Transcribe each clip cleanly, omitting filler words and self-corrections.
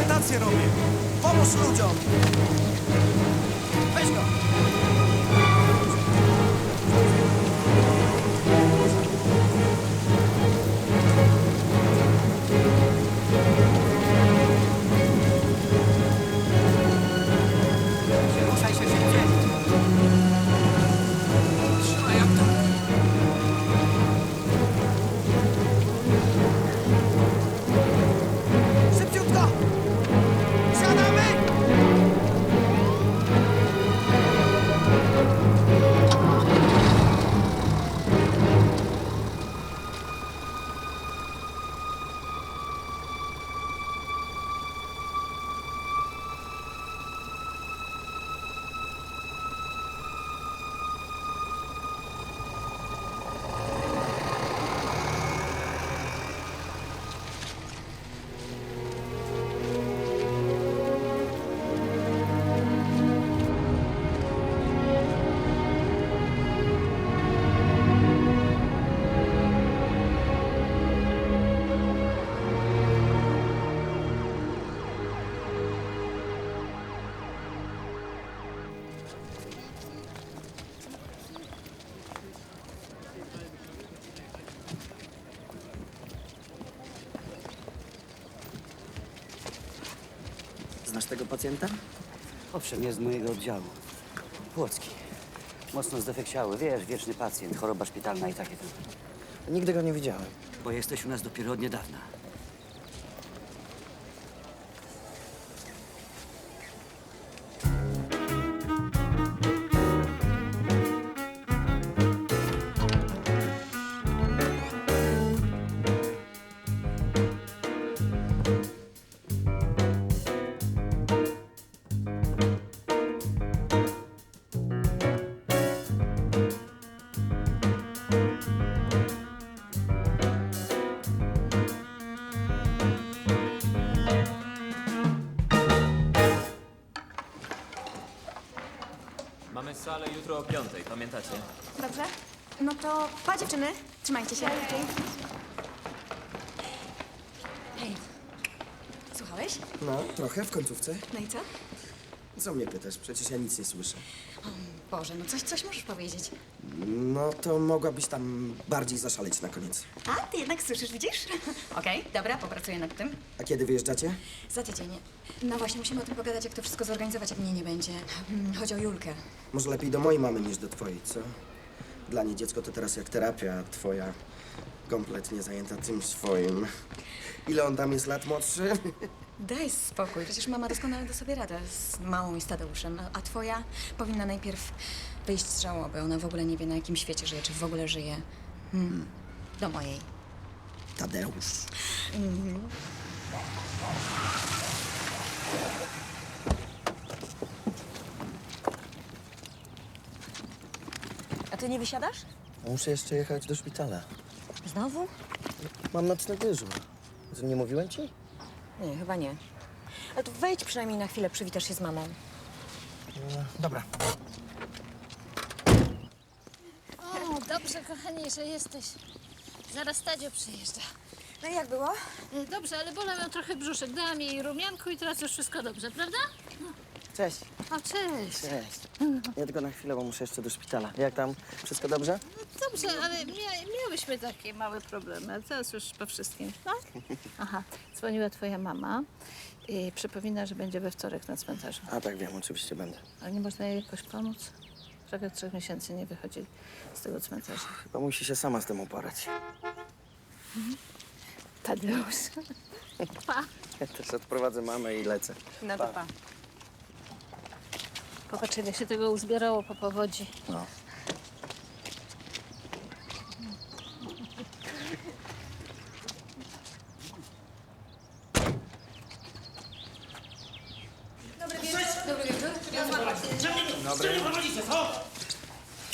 interpretację robię. Pomóż ludziom. Weź go. Ruszaj się szybciej. Trzymaj jak to. Szybciutko! Siadamy! Znasz tego pacjenta? Owszem, jest z mojego oddziału. Płocki. Mocno zdefeksiały, wiesz, wieczny pacjent, choroba szpitalna i takie tam. Nigdy go nie widziałem. Bo jesteś u nas dopiero od niedawna. Mamy salę jutro o 5:00, pamiętacie? Dobrze? No to pa dziewczyny, trzymajcie się. Hej, słuchałeś? No, trochę w końcówce. No i co? Co mnie pytasz? Przecież ja nic nie słyszę. Boże, no coś możesz powiedzieć. No to mogłabyś tam bardziej zaszaleć na koniec. A, ty jednak słyszysz, widzisz? Okej, dobra, popracuję nad tym. A kiedy wyjeżdżacie? Za tydzień. No właśnie, musimy o tym pogadać, jak to wszystko zorganizować, jak mnie nie będzie. Chodzi o Julkę. Może lepiej do mojej mamy niż do twojej, co? Dla niej dziecko to teraz jak terapia, a twoja kompletnie zajęta tym swoim. Ile on tam jest lat młodszy? Daj spokój, przecież mama doskonale da sobie radę z małą i z Tadeuszem, a twoja powinna najpierw wyjść z żałoby. Ona w ogóle nie wie, na jakim świecie żyje, czy w ogóle żyje. Do mojej. Tadeusz. A ty nie wysiadasz? Muszę jeszcze jechać do szpitala. Znowu? Mam nocny dyżur. Co, nie mówiłem ci? Nie, chyba nie. Ale to wejdź przynajmniej na chwilę, przywitasz się z mamą. Dobra. O, dobrze, kochanie, że jesteś. Zaraz Tadzio przyjeżdża. No i jak było? Dobrze, ale bolał ją trochę brzuszek. Dałam jej rumianku i teraz już wszystko dobrze, prawda? Cześć. O, cześć. Cześć. Ja tylko na chwilę, bo muszę jeszcze do szpitala. Jak tam? Wszystko dobrze? Dobrze, ale miałyśmy takie małe problemy. A teraz już po wszystkim, tak? Aha, dzwoniła twoja mama i przypomina, że będzie we wtorek na cmentarzu. A tak wiem, oczywiście będę. Ale nie można jej jakoś pomóc? Prawie od 3 miesięcy nie wychodzi z tego cmentarza. Chyba musi się sama z tym uporać. Tadeusz. Pa. Ja też odprowadzę mamę i lecę. No to pa. Popatrz, ile się tego uzbierało po powodzi. No. Gdzie mnie prowadzicie, co?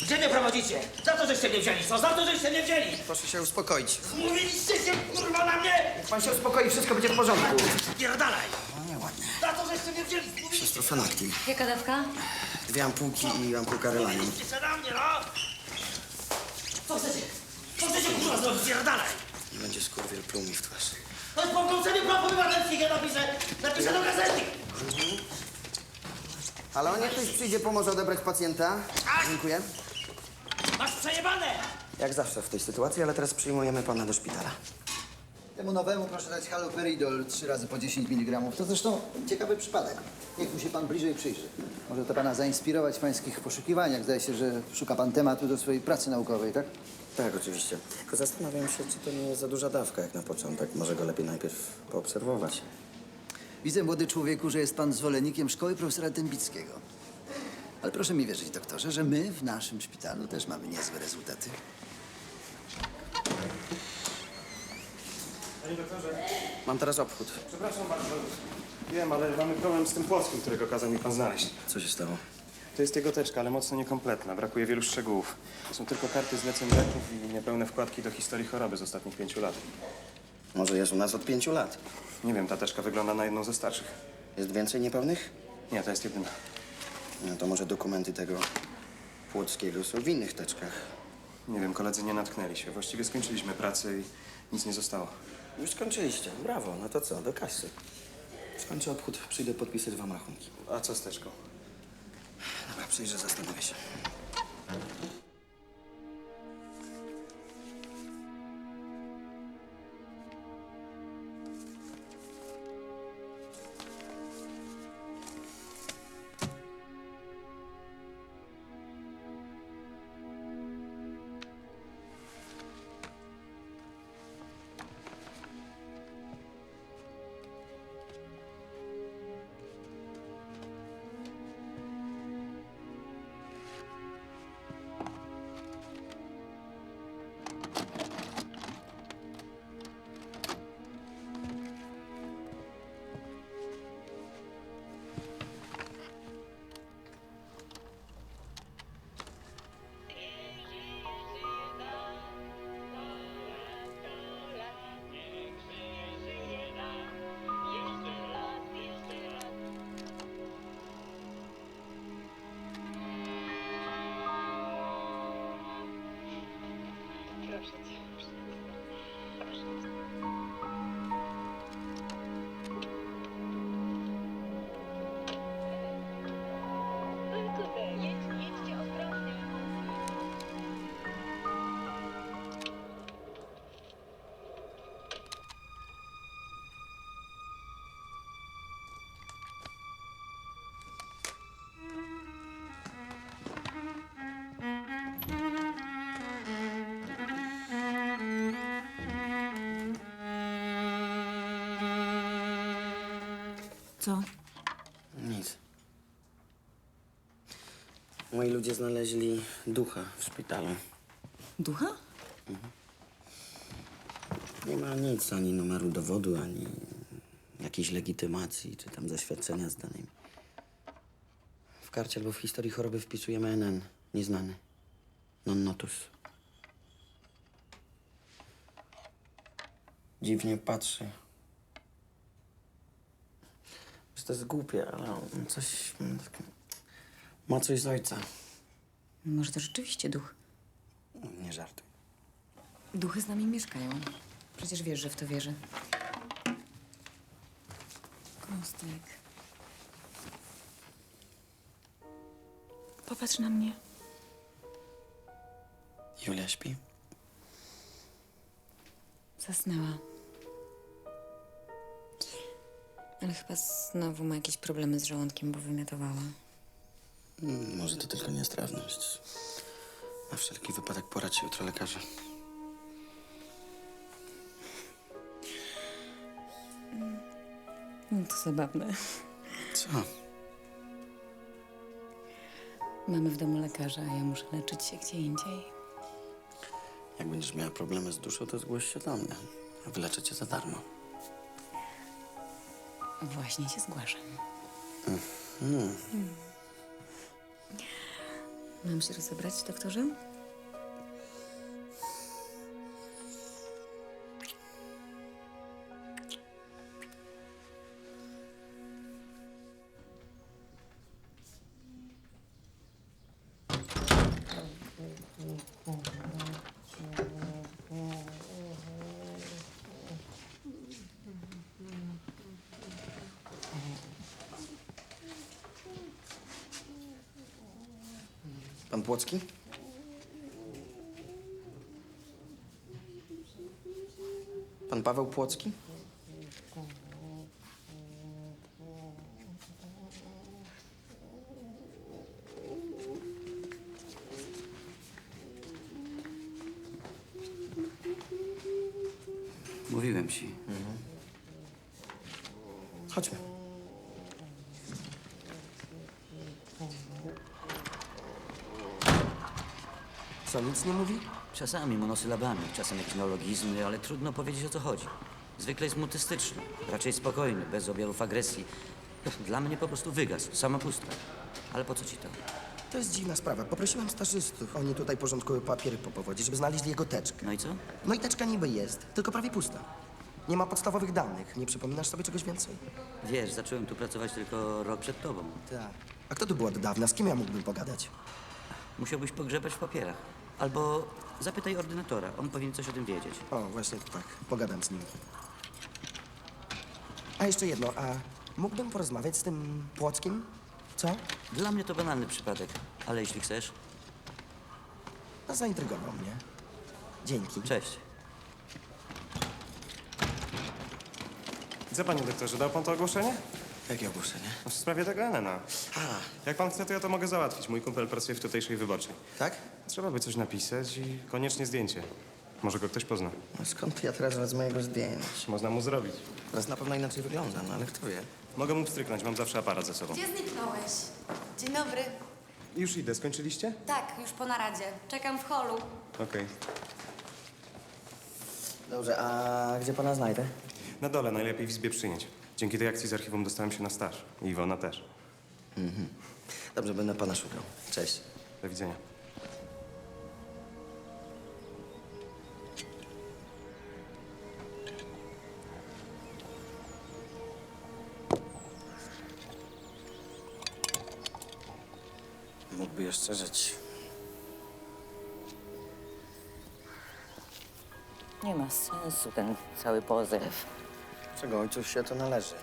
Gdzie mnie prowadzicie? Za to, żeście mnie wzięli, co? Za to, żeście mnie wzięli! Proszę się uspokoić. Mówiliście się, kurwa, na mnie! Niech pan się uspokoi, wszystko będzie w porządku. Pierdalaj! No nieładnie. Za to, żeście mnie wzięli! Mówiliście Siostro Fenaktil. Jaka dawka? 2 ampułki i ampułka relanium. się na mnie, no! Co chcecie? Co chcecie, kurwa, zrobić? Pierdalaj! Nie będzie skurwiel pluł mi w twarz. To jest pogwałcenie praw obywatelskich, ja napiszę do gazety! Halo, niech ktoś przyjdzie, pomoże odebrać pacjenta. Dziękuję. Masz przejebane! Jak zawsze w tej sytuacji, ale teraz przyjmujemy pana do szpitala. Temu nowemu proszę dać haloperidol 3 razy po 10 mg. To zresztą ciekawy przypadek. Niech mu się pan bliżej przyjrzy. Może to pana zainspirować w pańskich poszukiwaniach. Zdaje się, że szuka pan tematu do swojej pracy naukowej, tak? Tak, oczywiście. Tylko zastanawiam się, czy to nie jest za duża dawka jak na początek. Może go lepiej najpierw poobserwować. Widzę, młody człowieku, że jest pan zwolennikiem szkoły profesora Dębickiego. Ale proszę mi wierzyć, doktorze, że my w naszym szpitalu też mamy niezłe rezultaty. Panie doktorze, Mam teraz obchód. przepraszam bardzo. Wiem, ale mamy problem z tym Płockim, którego kazał mi pan znaleźć. Co się stało? To jest jego teczka, ale mocno niekompletna. Brakuje wielu szczegółów. Są tylko karty zleceń leków i niepełne wkładki do historii choroby z ostatnich 5 lat. Może jest u nas od 5 lat. Nie wiem, ta teczka wygląda na jedną ze starszych. Jest więcej niepełnych? Nie, to jest jedyna. No to może dokumenty tego Płockiego są w innych teczkach. Nie wiem, koledzy nie natknęli się. Właściwie skończyliśmy pracę i nic nie zostało. Już skończyliście. Brawo. No to co? Do kasy. Skończę obchód, przyjdę podpisać wam rachunki. A co z teczką? Dobra, przyjrzę, zastanowię się. Co? Nic. Moi ludzie znaleźli ducha w szpitalu. Ducha? Nie ma nic, ani numeru dowodu, ani jakiejś legitymacji, czy tam zaświadczenia z danymi. W karcie albo w historii choroby wpisujemy NN, nieznany. Non notus. Dziwnie patrzy. Że to jest głupie, ale on coś... Ma coś z ojca. Może to rzeczywiście duch. Nie żartuj. Duchy z nami mieszkają. Przecież wiesz, że w to wierzę. Kostek. Popatrz na mnie. Julia śpi? Zasnęła. Ale chyba znowu ma jakieś problemy z żołądkiem, bo wymiotowała. Może to tylko niestrawność. Na wszelki wypadek poradź się jutro lekarza. No to zabawne. Co? Mamy w domu lekarza, a ja muszę leczyć się gdzie indziej. Jak będziesz miała problemy z duszą, to zgłoś się do mnie. Wyleczę cię za darmo. Właśnie się zgłaszam. Mam się rozebrać, doktorze? Pan Płocki? Pan Paweł Płocki? Mówiłem ci. Chodźmy. Co, nic nie mówi? Czasami monosylabami, czasem jakieś neologizmy, ale trudno powiedzieć, o co chodzi. Zwykle jest mutystyczny, raczej spokojny, bez objawów agresji. Dla mnie po prostu wygasł, sama pustka. Ale po co ci to? To jest dziwna sprawa. Poprosiłem stażystów. Oni tutaj porządkują papiery po powodzi, żeby znaleźli jego teczkę. No i co? No i teczka niby jest, tylko prawie pusta. Nie ma podstawowych danych. Nie przypominasz sobie czegoś więcej? Wiesz, zacząłem tu pracować tylko rok przed tobą. Tak. A kto tu był od dawna? Z kim ja mógłbym pogadać? Musiałbyś pogrzebać w papierach. Albo zapytaj ordynatora, on powinien coś o tym wiedzieć. O, właśnie tak. Pogadam z nim. A jeszcze jedno, a mógłbym porozmawiać z tym Płockim? Co? Dla mnie to banalny przypadek, ale jeśli chcesz... No, zaintrygował mnie. Dzięki. Cześć. Co, panie doktorze, dał pan to ogłoszenie? Jakie ogłoszenie? W sprawie tego Enena. Jak pan chce, to ja to mogę załatwić. Mój kumpel pracuje w tutejszej wyborczej. Tak? Trzeba by coś napisać i koniecznie zdjęcie. Może go ktoś pozna. No skąd ja teraz wezmę jego zdjęć? Można mu zrobić. Teraz na pewno inaczej wygląda, no ale kto wie? Mogę mu pstryknąć, mam zawsze aparat ze sobą. Gdzie zniknąłeś? Dzień dobry. Już idę, skończyliście? Tak, już po naradzie. Czekam w holu. Okej. Dobrze, a gdzie pana znajdę? Na dole, najlepiej w izbie przyjęć. Dzięki tej akcji z archiwum dostałem się na staż. I Iwona też. Dobrze, będę pana szukał. Cześć. Do widzenia. Mógłby jeszcze żyć. Nie ma sensu ten cały pozew. Czego ojcu się to należy?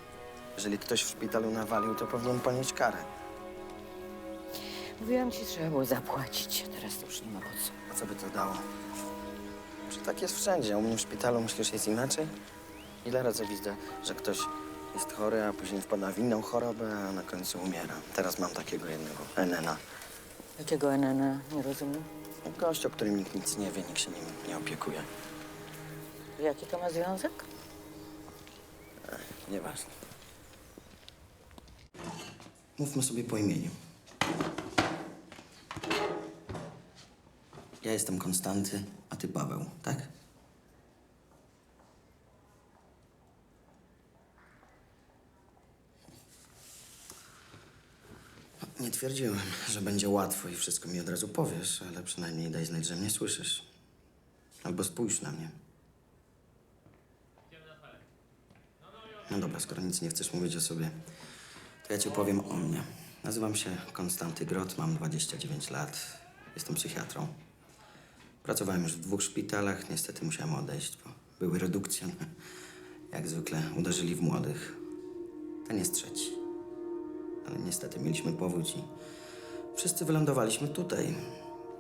Jeżeli ktoś w szpitalu nawalił, to powinien ponieść karę. Mówiłam ci, trzeba było zapłacić. Teraz to już nie ma po co. A co by to dało? Czy tak jest wszędzie? U mnie w szpitalu myślisz, jest inaczej? Ile razy widzę, że ktoś jest chory, a później wpada w inną chorobę, a na końcu umiera. Teraz mam takiego jednego, Enena. Jakiego Enena? Nie rozumiem. Gość, o którym nikt nic nie wie, nikt się nim nie opiekuje. Jaki to ma związek? Nieważne. Mówmy sobie po imieniu. Ja jestem Konstanty, a ty Paweł, tak? Nie twierdziłem, że będzie łatwo i wszystko mi od razu powiesz, ale przynajmniej daj znać, że mnie słyszysz. Albo spójrz na mnie. No dobra, skoro nic nie chcesz mówić o sobie, to ja ci opowiem o mnie. Nazywam się Konstanty Grot, mam 29 lat, jestem psychiatrą. Pracowałem już w 2 szpitalach, niestety musiałem odejść, bo były redukcje. Jak zwykle uderzyli w młodych. Ten jest 3. Ale niestety mieliśmy powódź i wszyscy wylądowaliśmy tutaj.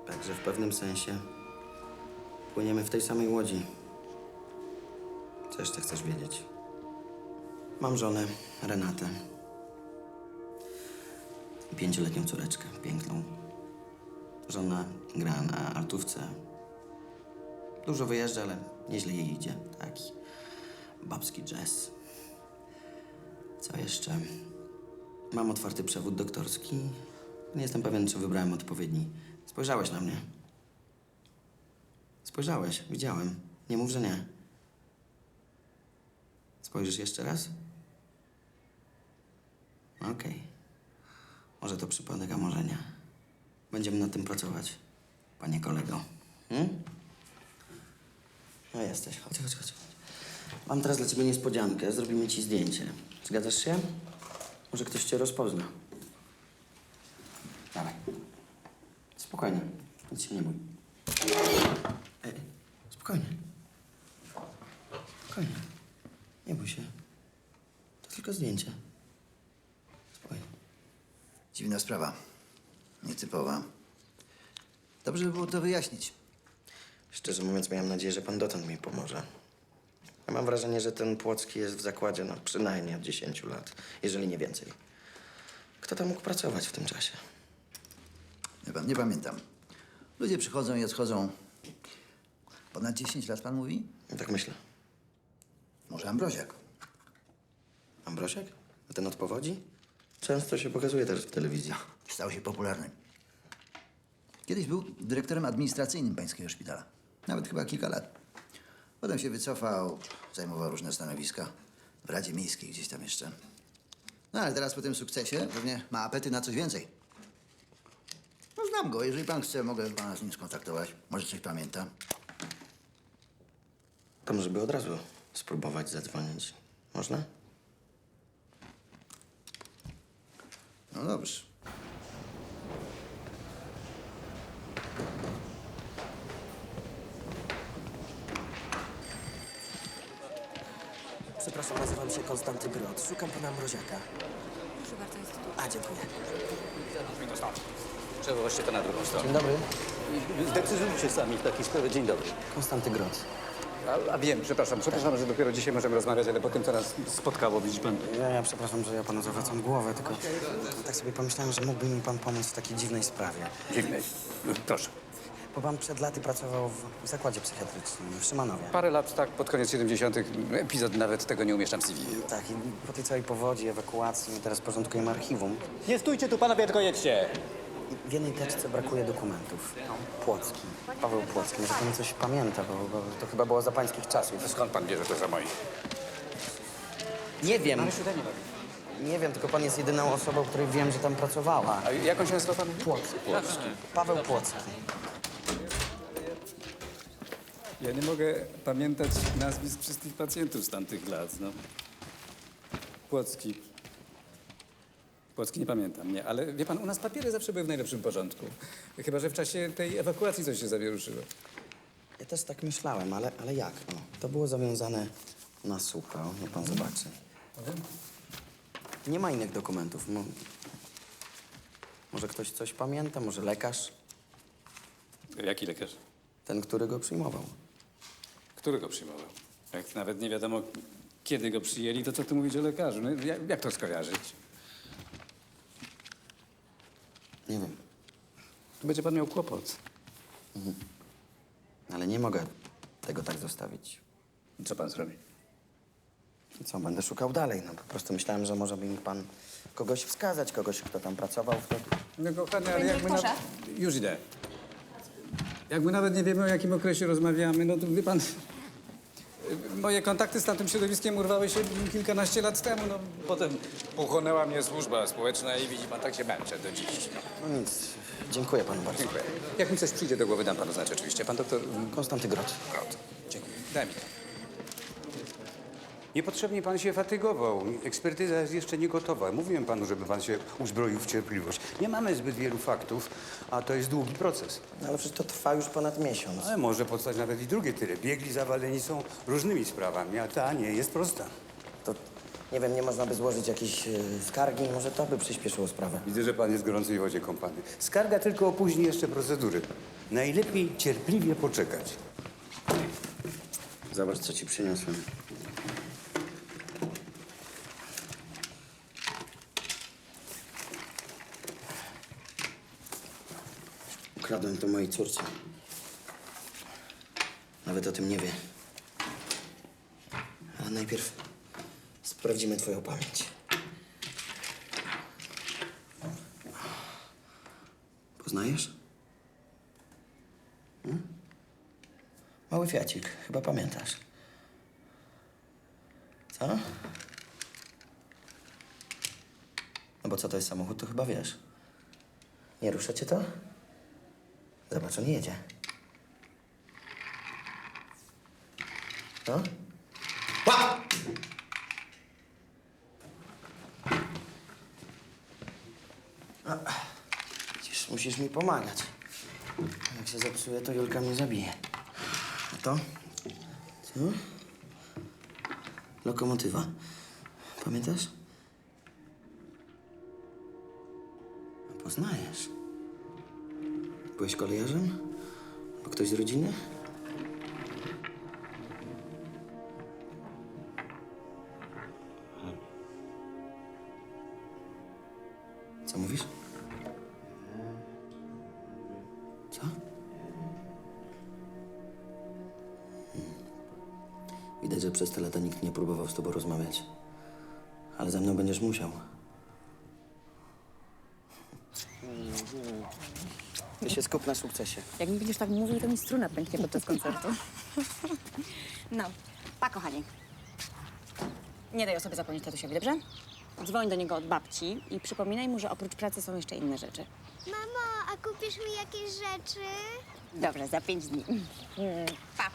Także w pewnym sensie płyniemy w tej samej łodzi. Co jeszcze chcesz wiedzieć? Mam żonę, Renatę. 5-letnią córeczkę, piękną. Żona gra na altówce. Dużo wyjeżdża, ale nieźle jej idzie. Taki babski jazz. Co jeszcze? Mam otwarty przewód doktorski. Nie jestem pewien, czy wybrałem odpowiedni. Spojrzałeś na mnie. Spojrzałeś, widziałem. Nie mów, że nie. Spojrzysz jeszcze raz? Okej. Może to przypadek, a może nie. Będziemy nad tym pracować, panie kolego. No jesteś, chodź, chodź, chodź. Mam teraz dla ciebie niespodziankę. Zrobimy ci zdjęcie. Zgadzasz się? Może ktoś cię rozpozna. Dawaj. Spokojnie. Nic się nie bój. Ej, spokojnie. Spokojnie. Nie bój się. To tylko zdjęcie. Spokojnie. Dziwna sprawa. Nietypowa. Dobrze by było to wyjaśnić. Szczerze mówiąc, miałem nadzieję, że pan dotąd mi pomoże. Ja mam wrażenie, że ten Płocki jest w zakładzie no, przynajmniej od 10 lat, jeżeli nie więcej. Kto tam mógł pracować w tym czasie? Wie pan, nie pamiętam. Ludzie przychodzą i odchodzą. Ponad 10 lat pan mówi? Tak myślę. Może Ambroziak? Ambrosiak? A ten od powodzi? Często się pokazuje też w telewizji. Stał się popularny. Kiedyś był dyrektorem administracyjnym pańskiego szpitala. Nawet chyba kilka lat. Potem się wycofał, zajmował różne stanowiska. W Radzie Miejskiej gdzieś tam jeszcze. No ale teraz po tym sukcesie pewnie ma apetyt na coś więcej. No znam go. Jeżeli pan chce, mogę pana z nim skontaktować. Może coś pamięta. To może by od razu spróbować zadzwonić. Można? No dobrze. Przepraszam, nazywam się Konstanty Grot. Szukam pana Mroziaka. Proszę bardzo, jest tu. A, dziękuję. Przewoźcie to na drugą stronę. Dzień dobry. Zdecydujcie sami w takiej sprawie. Dzień dobry. Konstanty Grot. A wiem, przepraszam, że dopiero dzisiaj możemy rozmawiać, ale potem co nas spotkało, widzi pan. Ja przepraszam, że ja panu zawracam głowę, tylko tak sobie pomyślałem, że mógłby mi pan pomóc w takiej dziwnej sprawie. Dziwnej. Proszę. Bo pan przed laty pracował w zakładzie psychiatrycznym w Szymanowie. Parę lat, tak, pod koniec 70. epizod, nawet tego nie umieszczam w CV. Tak, i po tej całej powodzi, ewakuacji, teraz porządkujemy archiwum. Nie stójcie tu, panowie, tylko jedźcie. W jednej teczce brakuje dokumentów. Płocki. Paweł Płocki. Może pan coś pamięta, bo to chyba było za pańskich czasów. Skąd pan bierze to za moich? Nie wiem. Nie wiem, tylko pan jest jedyną osobą, której wiem, że tam pracowała. A jak on się nazywa pan? Płocki. Paweł Płocki. Ja nie mogę pamiętać nazwisk wszystkich pacjentów z tamtych lat, no. Płocki nie pamiętam, nie. Ale wie pan, u nas papiery zawsze były w najlepszym porządku. Chyba że w czasie tej ewakuacji coś się zawieruszyło. Ja też tak myślałem, ale jak? No, to było zawiązane na sucho, niech pan zobaczy. Nie ma innych dokumentów. Może ktoś coś pamięta, może lekarz? Jaki lekarz? Ten, który go przyjmował. Który go przyjmował? Jak nawet nie wiadomo, kiedy go przyjęli, to co tu mówić o lekarzu? No, jak to skojarzyć? Nie wiem. Tu będzie pan miał kłopot. Ale nie mogę tego tak zostawić. Co pan zrobi? Co, będę szukał dalej. No po prostu myślałem, że może by mi pan kogoś wskazać, kogoś, kto tam pracował wtedy. No kochany, ale Panie jak my... doktorze? Już idę. Jak my nawet nie wiemy, o jakim okresie rozmawiamy, no to wie pan... Moje kontakty z tamtym środowiskiem urwały się kilkanaście lat temu, no. Potem pochłonęła mnie służba społeczna i widzi pan, tak się męczę do dziś. No nic, dziękuję panu bardzo. Dziękuję. Jak mi coś przyjdzie do głowy, dam panu znać oczywiście. Pan doktor... Konstanty Grot. Grot. Dziękuję. Daj mi to. Niepotrzebnie pan się fatygował. Ekspertyza jest jeszcze nie gotowa. Mówiłem panu, żeby pan się uzbroił w cierpliwość. Nie mamy zbyt wielu faktów, a to jest długi proces. No, ale przecież to trwa już ponad miesiąc. Ale może powstać nawet i drugie tyle. Biegli zawaleni są różnymi sprawami, a ta nie jest prosta. To, nie wiem, nie można by złożyć jakiejś skargi? Może to by przyspieszyło sprawę. Widzę, że pan jest w gorącej wodzie kąpany. Skarga tylko opóźni jeszcze procedury. Najlepiej cierpliwie poczekać. Zobacz, co ci przyniosłem. Ukradłem to mojej córce. Nawet o tym nie wie. Ale najpierw sprawdzimy twoją pamięć. Poznajesz? Mały Fiacik, chyba pamiętasz. Co? No bo co to jest samochód, to chyba wiesz. Nie rusza cię to? Zobacz, on jedzie. No? Łap! Widzisz, musisz mi pomagać. Jak się zepsuje, to Julka mnie zabije. A to? Co? Lokomotywa. Pamiętasz? A poznajesz. Byłeś kolejarzem? Bo ktoś z rodziny? Co mówisz? Co? Widać, że przez te lata nikt nie próbował z tobą rozmawiać. Ale ze mną będziesz musiał. Ty się skup na sukcesie. Jak mi będziesz tak mówił, to mi struna pęknie podczas koncertu. No, pa, kochanie. Nie daj o sobie zapomnieć tatusiowi, dobrze? Dzwoń do niego od babci i przypominaj mu, że oprócz pracy są jeszcze inne rzeczy. Mamo, a kupisz mi jakieś rzeczy? Dobrze, za 5 dni. Pa.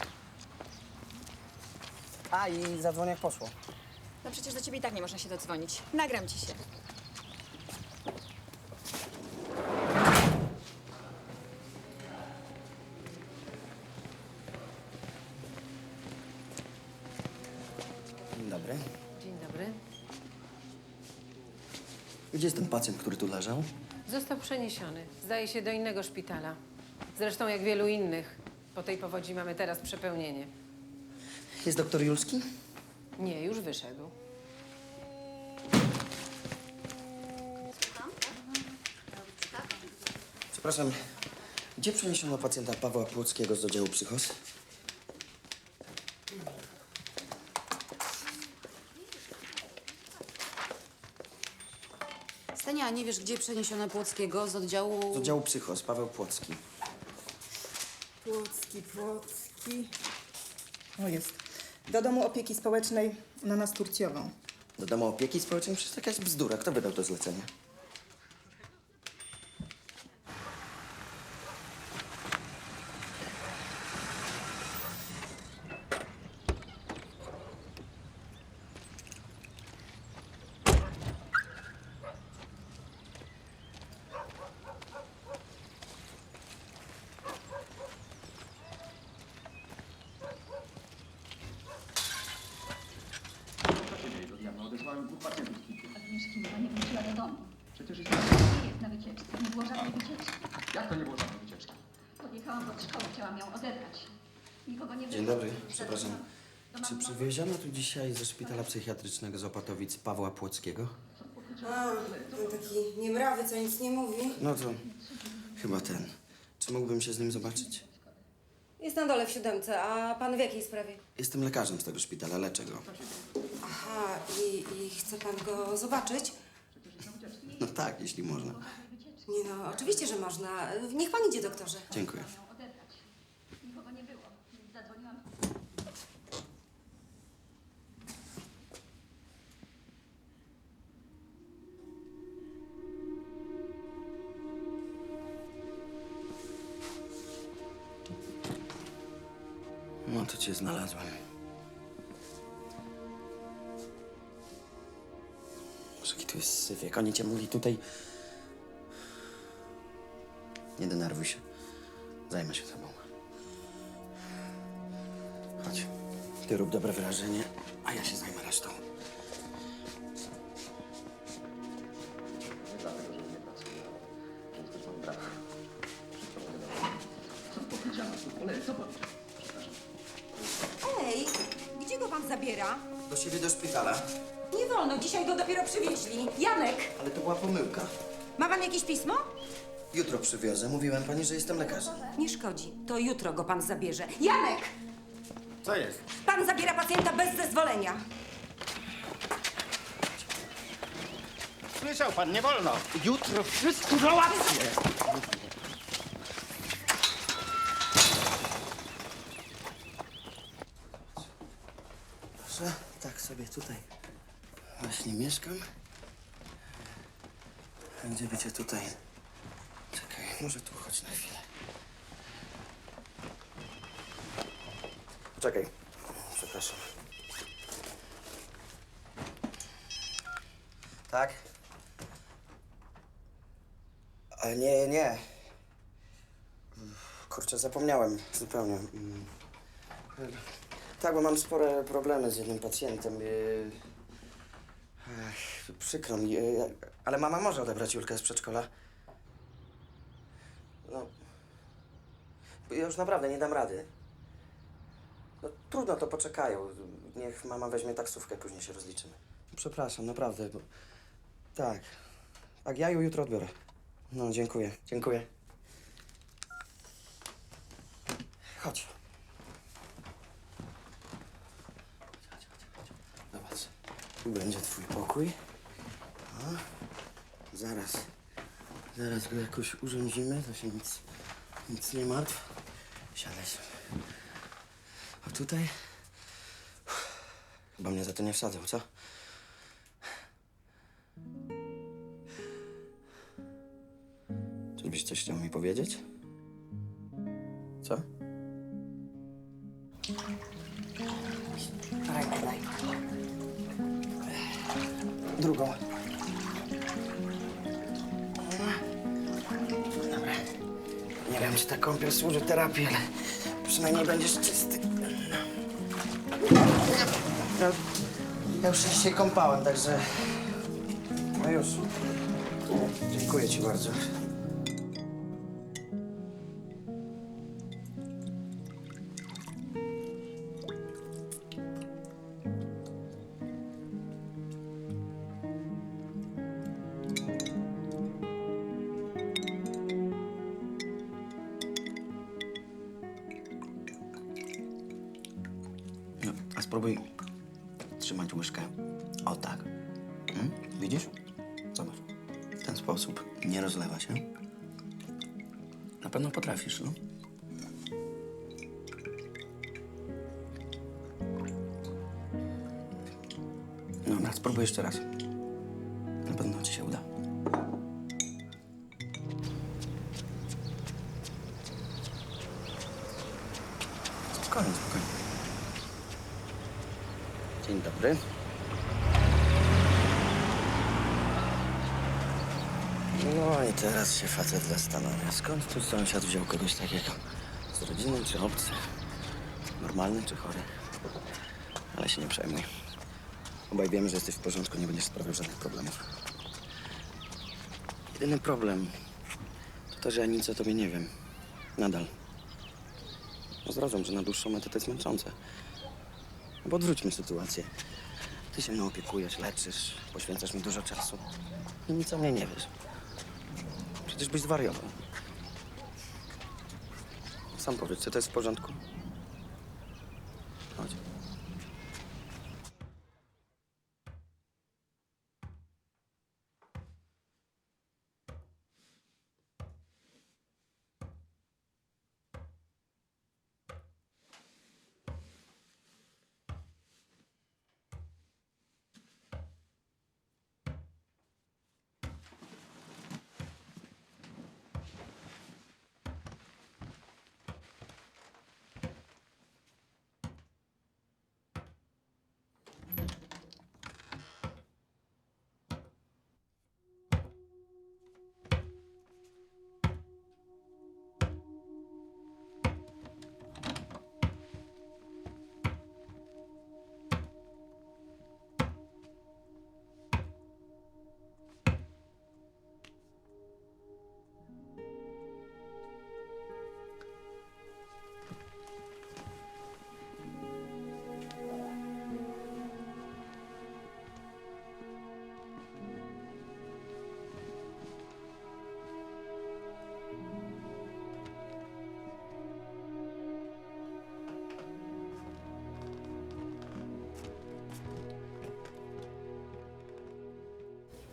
A, i zadzwonię jak poszło. No przecież do ciebie i tak nie można się dodzwonić. Nagram ci się. Dzień dobry. Dzień dobry. Gdzie jest ten pacjent, który tu leżał? Został przeniesiony. Zdaje się do innego szpitala. Zresztą jak wielu innych. Po tej powodzi mamy teraz przepełnienie. Jest doktor Julski? Nie, już wyszedł. Przepraszam, gdzie przeniesiono pacjenta Pawła Płockiego z oddziału psychos? Stania, nie wiesz, gdzie przeniesiono Płockiego z oddziału... Z oddziału psychos, Paweł Płocki. Płocki. O, jest. Do domu opieki społecznej na nas Turcjową. Do domu opieki społecznej? Przecież to jakaś bzdura. Kto wydał to zlecenie? Odesłałem 2 pacjentów z Kiki. Agnieszki chyba nie wróciła do domu. Przecież jest... Nie jest na wycieczce. Nie było żadnej wycieczki. Jak to nie było żadnej wycieczki? Podjechałam pod szkołę, chciałam ją odebrać. Nikogo nie Dzień było. dobry, przepraszam. Czy przywieziono tu dzisiaj ze szpitala psychiatrycznego z Opatowic Pawła Płockiego? A, ten taki niemrawy, co nic nie mówi. No to chyba ten. Czy mógłbym się z nim zobaczyć? Jest na dole w 7, a pan w jakiej sprawie? Jestem lekarzem z tego szpitala, leczę go. Aha, i chce pan go zobaczyć? No tak, jeśli można. Nie no, oczywiście, że można. Niech pan idzie, doktorze. Dziękuję. Odebrać. Nikogo nie było. Więc zadzwoniłam. No to cię znalazłem. Jaki tu jest syf, jak oni cię mogli tutaj... Nie denerwuj się. Zajmę się tobą. Chodź. Ty rób dobre wrażenie, a ja się zajmę resztą. Nie dlatego, że nie pracuję, ale że też mam brak. Co powiedziałem? Co powiedziałem? Przepraszam. Ej, gdzie go pan zabiera? Do siebie do szpitala. Nie wolno, dzisiaj go dopiero przywieźli. Janek, Ale to była pomyłka. ma pan jakieś pismo? Jutro przywiozę. Mówiłem pani, że jestem lekarzem. Nie szkodzi, to jutro go pan zabierze. Janek! Co jest? Pan zabiera pacjenta bez zezwolenia. Słyszał pan, nie wolno. Jutro wszystko załatwię. Proszę, tak sobie tutaj właśnie mieszkam. A gdzie bycie tutaj? Czekaj, może tu chodź na chwilę. Czekaj, przepraszam. Tak? Ale nie. Kurczę, zapomniałem zupełnie. Tak, bo mam spore problemy z jednym pacjentem. Przykro mi, ale mama może odebrać Julkę z przedszkola. No, Ja już naprawdę nie dam rady. No trudno, to poczekają. Niech mama weźmie taksówkę, później się rozliczymy. Przepraszam, naprawdę, bo... Tak. Tak, ja ją jutro odbiorę. No, dziękuję, dziękuję. Chodź. Zobacz. Tu będzie twój pokój. O, zaraz go jakoś urządzimy, to się nic nie martw. Siadaj sobie. A tutaj? Chyba mnie za to nie wsadzą, co? Czyżbyś coś chciał mi powiedzieć? Co? Rękę daj. Drugą. Dobra. Nie wiem, czy ta kąpiel służy terapii, ale przynajmniej będziesz czysty. Ja już się dzisiaj kąpałem, także... No już. Dziękuję ci bardzo. No, a spróbuj trzymać łyżkę. O tak. Widzisz? Zobacz. W ten sposób. Nie rozlewa się. Na pewno potrafisz, no? Dobra, spróbuj jeszcze raz. Na pewno ci się uda. Spokojnie, spokojnie. Dzień dobry. No i teraz się facet zastanawia, skąd tu sąsiad wziął kogoś takiego? Z rodziny czy obcy? Normalny czy chory? Ale się nie przejmuj. Obaj wiemy, że jesteś w porządku, nie będziesz sprawiał żadnych problemów. Jedyny problem to to, że ja nic o tobie nie wiem. Nadal. No zrozum, że na dłuższą metę to jest męczące. No bo odwróćmy sytuację. Ty się mną opiekujesz, leczysz, poświęcasz mi dużo czasu. I nic o mnie nie wiesz. Przecież byś zwariował. Sam powiedz, czy to jest w porządku? Chodź.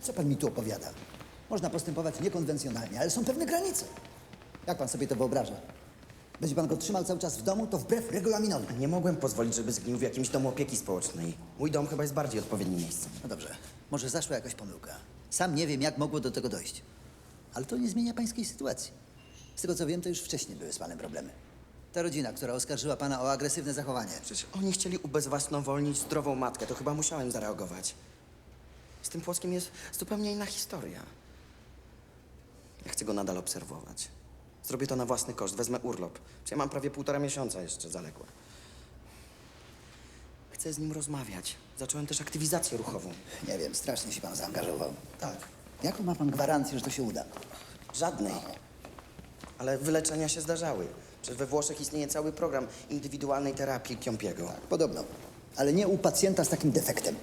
Co pan mi tu opowiada? Można postępować niekonwencjonalnie, ale są pewne granice. Jak pan sobie to wyobraża? Będzie pan go trzymał cały czas w domu, to wbrew regulaminowi. Nie mogłem pozwolić, żeby zgnił w jakimś domu opieki społecznej. Mój dom chyba jest bardziej odpowiednim miejscem. No dobrze, może zaszła jakaś pomyłka. Sam nie wiem, jak mogło do tego dojść. Ale to nie zmienia pańskiej sytuacji. Z tego co wiem, to już wcześniej były z panem problemy. Ta rodzina, która oskarżyła pana o agresywne zachowanie. Przecież oni chcieli ubezwłasnowolnić zdrową matkę, to chyba musiałem zareagować. Z tym Płockim jest zupełnie inna historia. Ja chcę go nadal obserwować. Zrobię to na własny koszt, wezmę urlop. Przecież ja mam prawie 1,5 miesiąca jeszcze zaległe. Chcę z nim rozmawiać. Zacząłem też aktywizację ruchową. Nie wiem, strasznie się pan zaangażował. Tak. Jaką ma pan gwarancję, że to się uda? Żadnej. Ale wyleczenia się zdarzały. że we Włoszech istnieje cały program indywidualnej terapii Chiompiego. Podobno. Ale nie u pacjenta z takim defektem.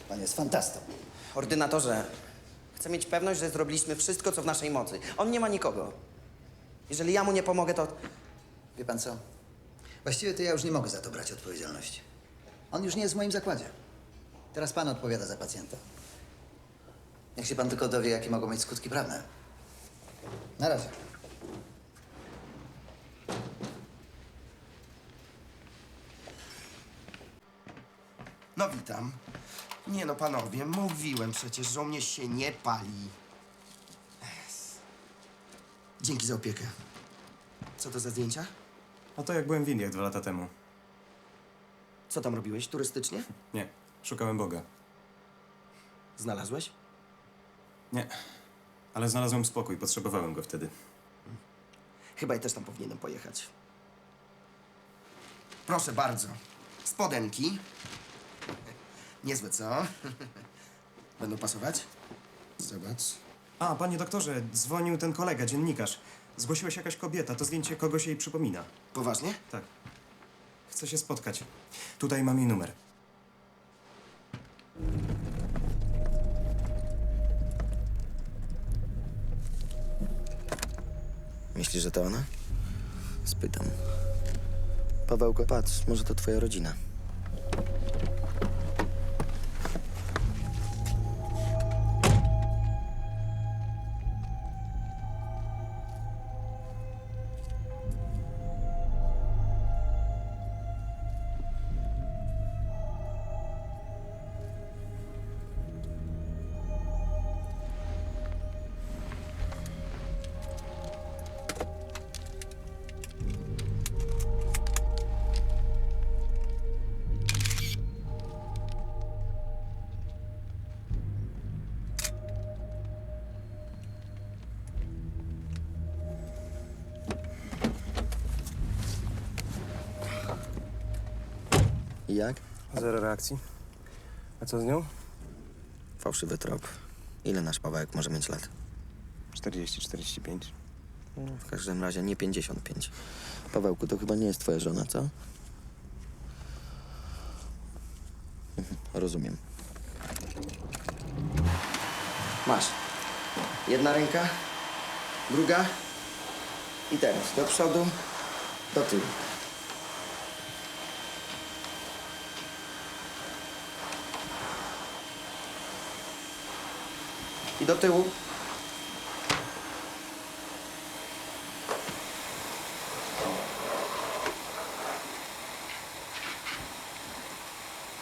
Pan jest fantastą. Ordynatorze, chcę mieć pewność, że zrobiliśmy wszystko, co w naszej mocy. On nie ma nikogo. Jeżeli ja mu nie pomogę, to... Wie pan co? Właściwie to ja już nie mogę za to brać odpowiedzialności. On już nie jest w moim zakładzie. Teraz pan odpowiada za pacjenta. Niech się pan tylko dowie, jakie mogą mieć skutki prawne. Na razie. No witam. Nie no, panowie, mówiłem przecież, że u mnie się nie pali. Dzięki za opiekę. Co to za zdjęcia? A to jak byłem w Indiach 2 lata temu. Co tam robiłeś? Turystycznie? Nie, szukałem Boga. Znalazłeś? Nie, ale znalazłem spokój, potrzebowałem go wtedy. Chyba ja też tam powinienem pojechać. Proszę bardzo. Spodenki. Niezłe, co? Będą pasować? Zobacz. A, panie doktorze, dzwonił ten kolega, dziennikarz. Zgłosiła się jakaś kobieta, to zdjęcie kogoś jej przypomina. Poważnie? Tak. Chcę się spotkać. Tutaj mam jej numer. Myślisz, że to ona? Spytam. Pawełko, patrz, może to twoja rodzina. I jak? Zero reakcji. A co z nią? Fałszywy trop. Ile nasz Pawełek może mieć lat? 40-45. W każdym razie nie 55. Pawełku, to chyba nie jest twoja żona, co? Rozumiem. Masz. Jedna ręka, druga i teraz do przodu, do tyłu. I do tyłu.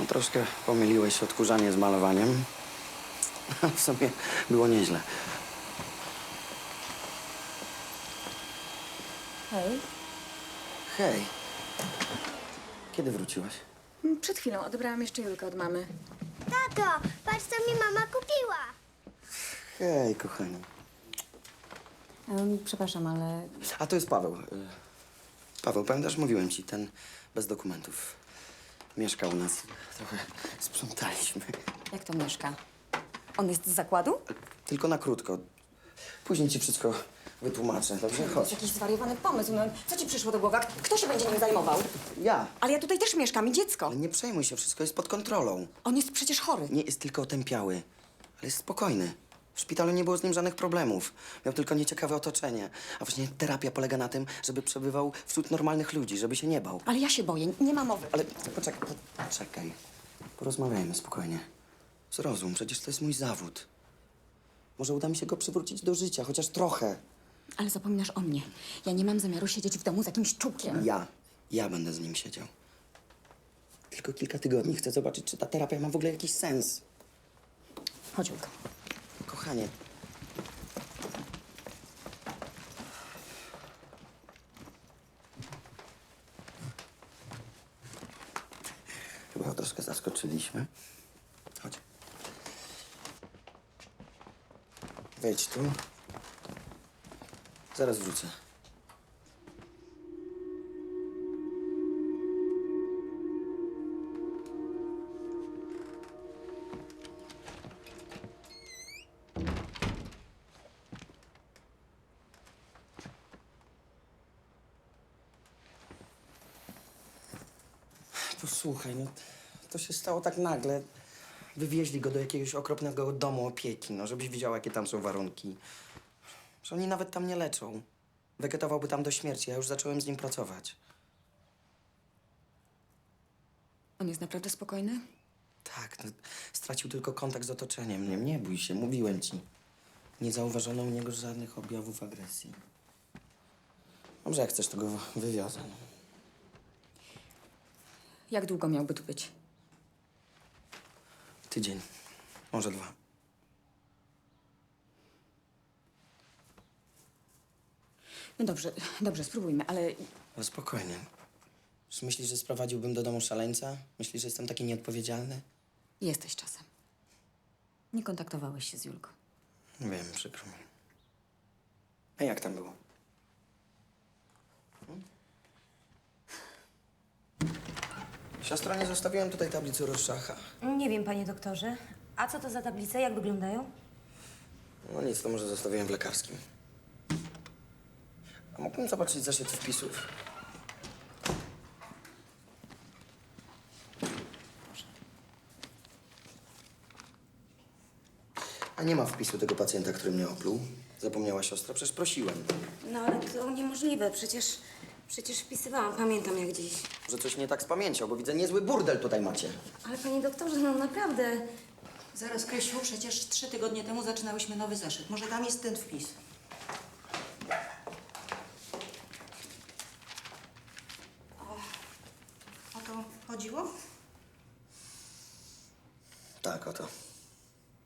No, troszkę pomyliłeś odkurzanie z malowaniem. W sumie było nieźle. Hej. Hej. Kiedy wróciłaś? Przed chwilą odebrałam jeszcze Julkę od mamy. Tato, patrz, co mi mama kupiła. Hej, kochani. Przepraszam, ale... A to jest Paweł. Paweł, pamiętasz, mówiłem ci, ten bez dokumentów. Mieszka u nas. Trochę sprzątaliśmy. Jak to mieszka? On jest z zakładu? Tylko na krótko. Później ci wszystko wytłumaczę, dobrze? To jest Chodź. jakiś zwariowany pomysł. No, co ci przyszło do głowy? Kto się będzie nim zajmował? Ja. Ale ja tutaj też mieszkam i dziecko. Ale nie przejmuj się, wszystko jest pod kontrolą. On jest przecież chory. Nie jest tylko otępiały, ale jest spokojny. W szpitalu nie było z nim żadnych problemów. Miał tylko nieciekawe otoczenie. A właśnie terapia polega na tym, żeby przebywał wśród normalnych ludzi, żeby się nie bał. Ale ja się boję, nie ma mowy. Ale poczekaj. Porozmawiajmy spokojnie. Zrozum, przecież to jest mój zawód. Może uda mi się go przywrócić do życia, chociaż trochę. Ale zapominasz o mnie. Ja nie mam zamiaru siedzieć w domu z jakimś czukiem. Ja będę z nim siedział. Tylko kilka tygodni chcę zobaczyć, czy ta terapia ma w ogóle jakiś sens. Chodź, Julka. Kochanie. Chyba go troszkę zaskoczyliśmy. Chodź. Wejdź tu. Zaraz wrócę. Posłuchaj, no to się stało tak nagle. Wywieźli go do jakiegoś okropnego domu opieki, no żebyś widział, jakie tam są warunki. Że oni nawet tam nie leczą. Wegetowałby tam do śmierci, ja już zacząłem z nim pracować. On jest naprawdę spokojny? Tak, no, stracił tylko kontakt z otoczeniem. Nie bój się, mówiłem ci. Nie zauważono u niego żadnych objawów agresji. Dobrze, jak chcesz, to go wywiozę. No. Jak długo miałby tu być? Tydzień, może 2. No dobrze, spróbujmy, ale Ale spokojnie. Czy myślisz, że sprowadziłbym do domu szaleńca? Myślisz, że jestem taki nieodpowiedzialny? jesteś czasem. Nie kontaktowałeś się z Julką. Wiem, przykro mi. A jak tam było? Siostro, nie zostawiłem tutaj tablicy Rorschacha. Nie wiem, panie doktorze. A co to za tablice? Jak wyglądają? No nic, to może zostawiłem w lekarskim. A mógłbym zobaczyć zeszyt wpisów? A nie ma wpisu tego pacjenta, który mnie opluł. Zapomniała siostra, przecież prosiłem. No ale to niemożliwe. Przecież wpisywałam. Pamiętam jak dziś. Że coś nie tak z pamięcią, bo widzę niezły burdel tutaj macie. Ale panie doktorze, no naprawdę. Zaraz, Krysiu, przecież 3 tygodnie temu zaczynałyśmy nowy zeszyt. Może tam jest ten wpis. O to chodziło? Tak, oto.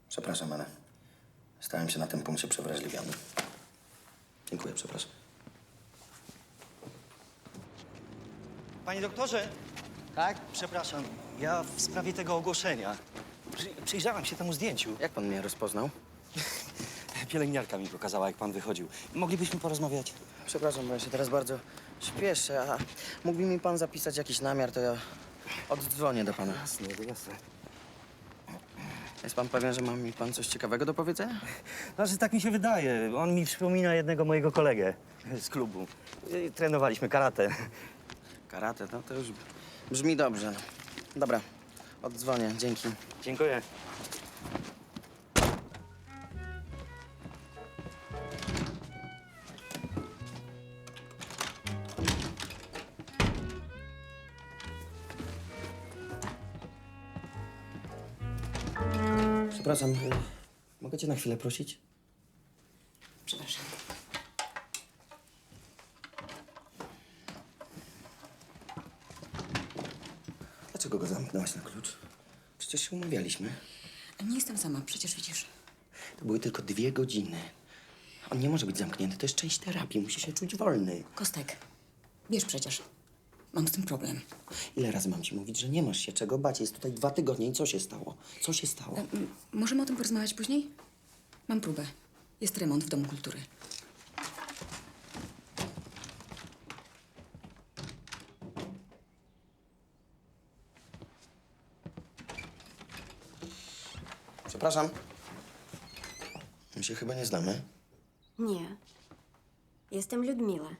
Przepraszam, ale stałem się na tym punkcie przewrażliwiony. Dziękuję, przepraszam. Panie doktorze! Tak? Przepraszam, ja w sprawie tego ogłoszenia. Przyjrzałam się temu zdjęciu. Jak pan mnie rozpoznał? Pielęgniarka mi pokazała, jak pan wychodził. Moglibyśmy porozmawiać? Przepraszam, bo ja się teraz bardzo śpieszę, a mógłby mi pan zapisać jakiś namiar, to ja oddzwonię do pana. Jasne, jasne. Jest pan pewien, że ma mi pan coś ciekawego do powiedzenia? Znaczy, tak mi się wydaje. On mi przypomina jednego mojego kolegę z klubu. Trenowaliśmy karate. Karate, no to już brzmi dobrze. Dobra, oddzwonię, dzięki. Dziękuję. Przepraszam, mogę cię na chwilę prosić? Przepraszam. Dlaczego go zamknęłaś na klucz? Przecież się umawialiśmy. Nie jestem sama, przecież widzisz. To były tylko 2 godziny. On nie może być zamknięty, to jest część terapii, musi się czuć wolny. Kostek, wiesz przecież, mam z tym problem. Ile razy mam ci mówić, że nie masz się czego bać? Jest tutaj 2 tygodnie i co się stało? Co się stało? Możemy o tym porozmawiać później? Mam próbę. Jest remont w Domu Kultury. Przepraszam. My się chyba nie znamy. Nie. Jestem Ludmiła.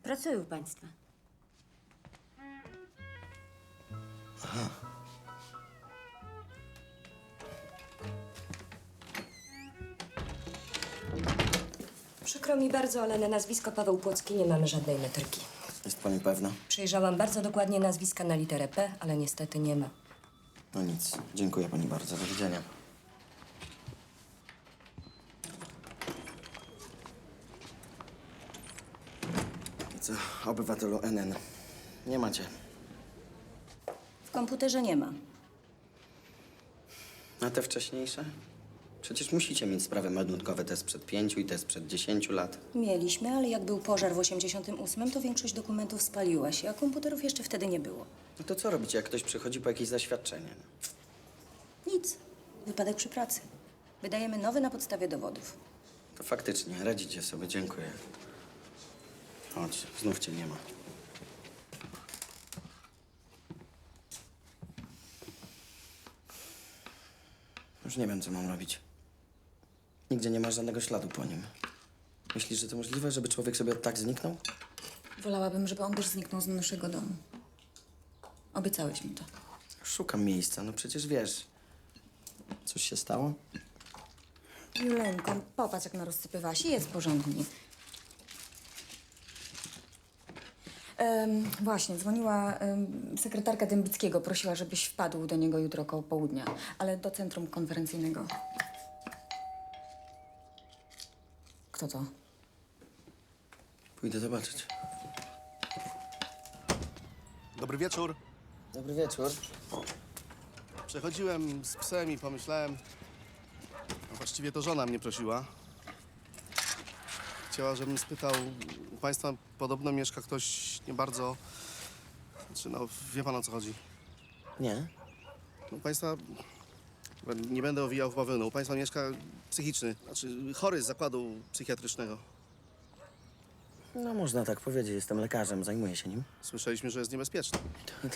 Pracuję u państwa. Aha. Przykro mi bardzo, ale na nazwisko Paweł Płocki nie mamy żadnej literki. Jest pani pewna? Przejrzałam bardzo dokładnie nazwiska na literę P, ale niestety nie ma. No nic. Dziękuję pani bardzo. Do widzenia. I co, obywatelu NN? Nie macie. W komputerze nie ma. A te wcześniejsze? Przecież musicie mieć sprawy meldunkowe, te sprzed 5 i te sprzed 10 lat. Mieliśmy, ale jak był pożar w 88, to większość dokumentów spaliła się, a komputerów jeszcze wtedy nie było. No to co robicie, jak ktoś przychodzi po jakieś zaświadczenie? Nic. Wypadek przy pracy. Wydajemy nowy na podstawie dowodów. To faktycznie, radzicie sobie, dziękuję. Chodź, znów cię nie ma. Już nie wiem, co mam robić. Nigdzie nie ma żadnego śladu po nim. Myślisz, że to możliwe, żeby człowiek sobie tak zniknął? Wolałabym, żeby on też zniknął z naszego domu. Obiecałeś mi to. Szukam miejsca, no przecież wiesz. Coś się stało? Juleńko, popatrz jak narozsypywałaś i jest porządnie. Właśnie, dzwoniła sekretarka Dębickiego. Prosiła, żebyś wpadł do niego jutro koło południa, ale do centrum konferencyjnego. Kto to? Pójdę zobaczyć. Dobry wieczór. Dobry wieczór. Przechodziłem z psem i pomyślałem, a właściwie to żona mnie prosiła. Chciała, żebym spytał, u państwa podobno mieszka ktoś nie bardzo... Znaczy, no, wie pan o co chodzi. Nie? U państwa... Nie będę owijał w bawełnę. U państwa mieszka psychiczny, znaczy chory z zakładu psychiatrycznego. No można tak powiedzieć, jestem lekarzem, zajmuję się nim. Słyszeliśmy, że jest niebezpieczny.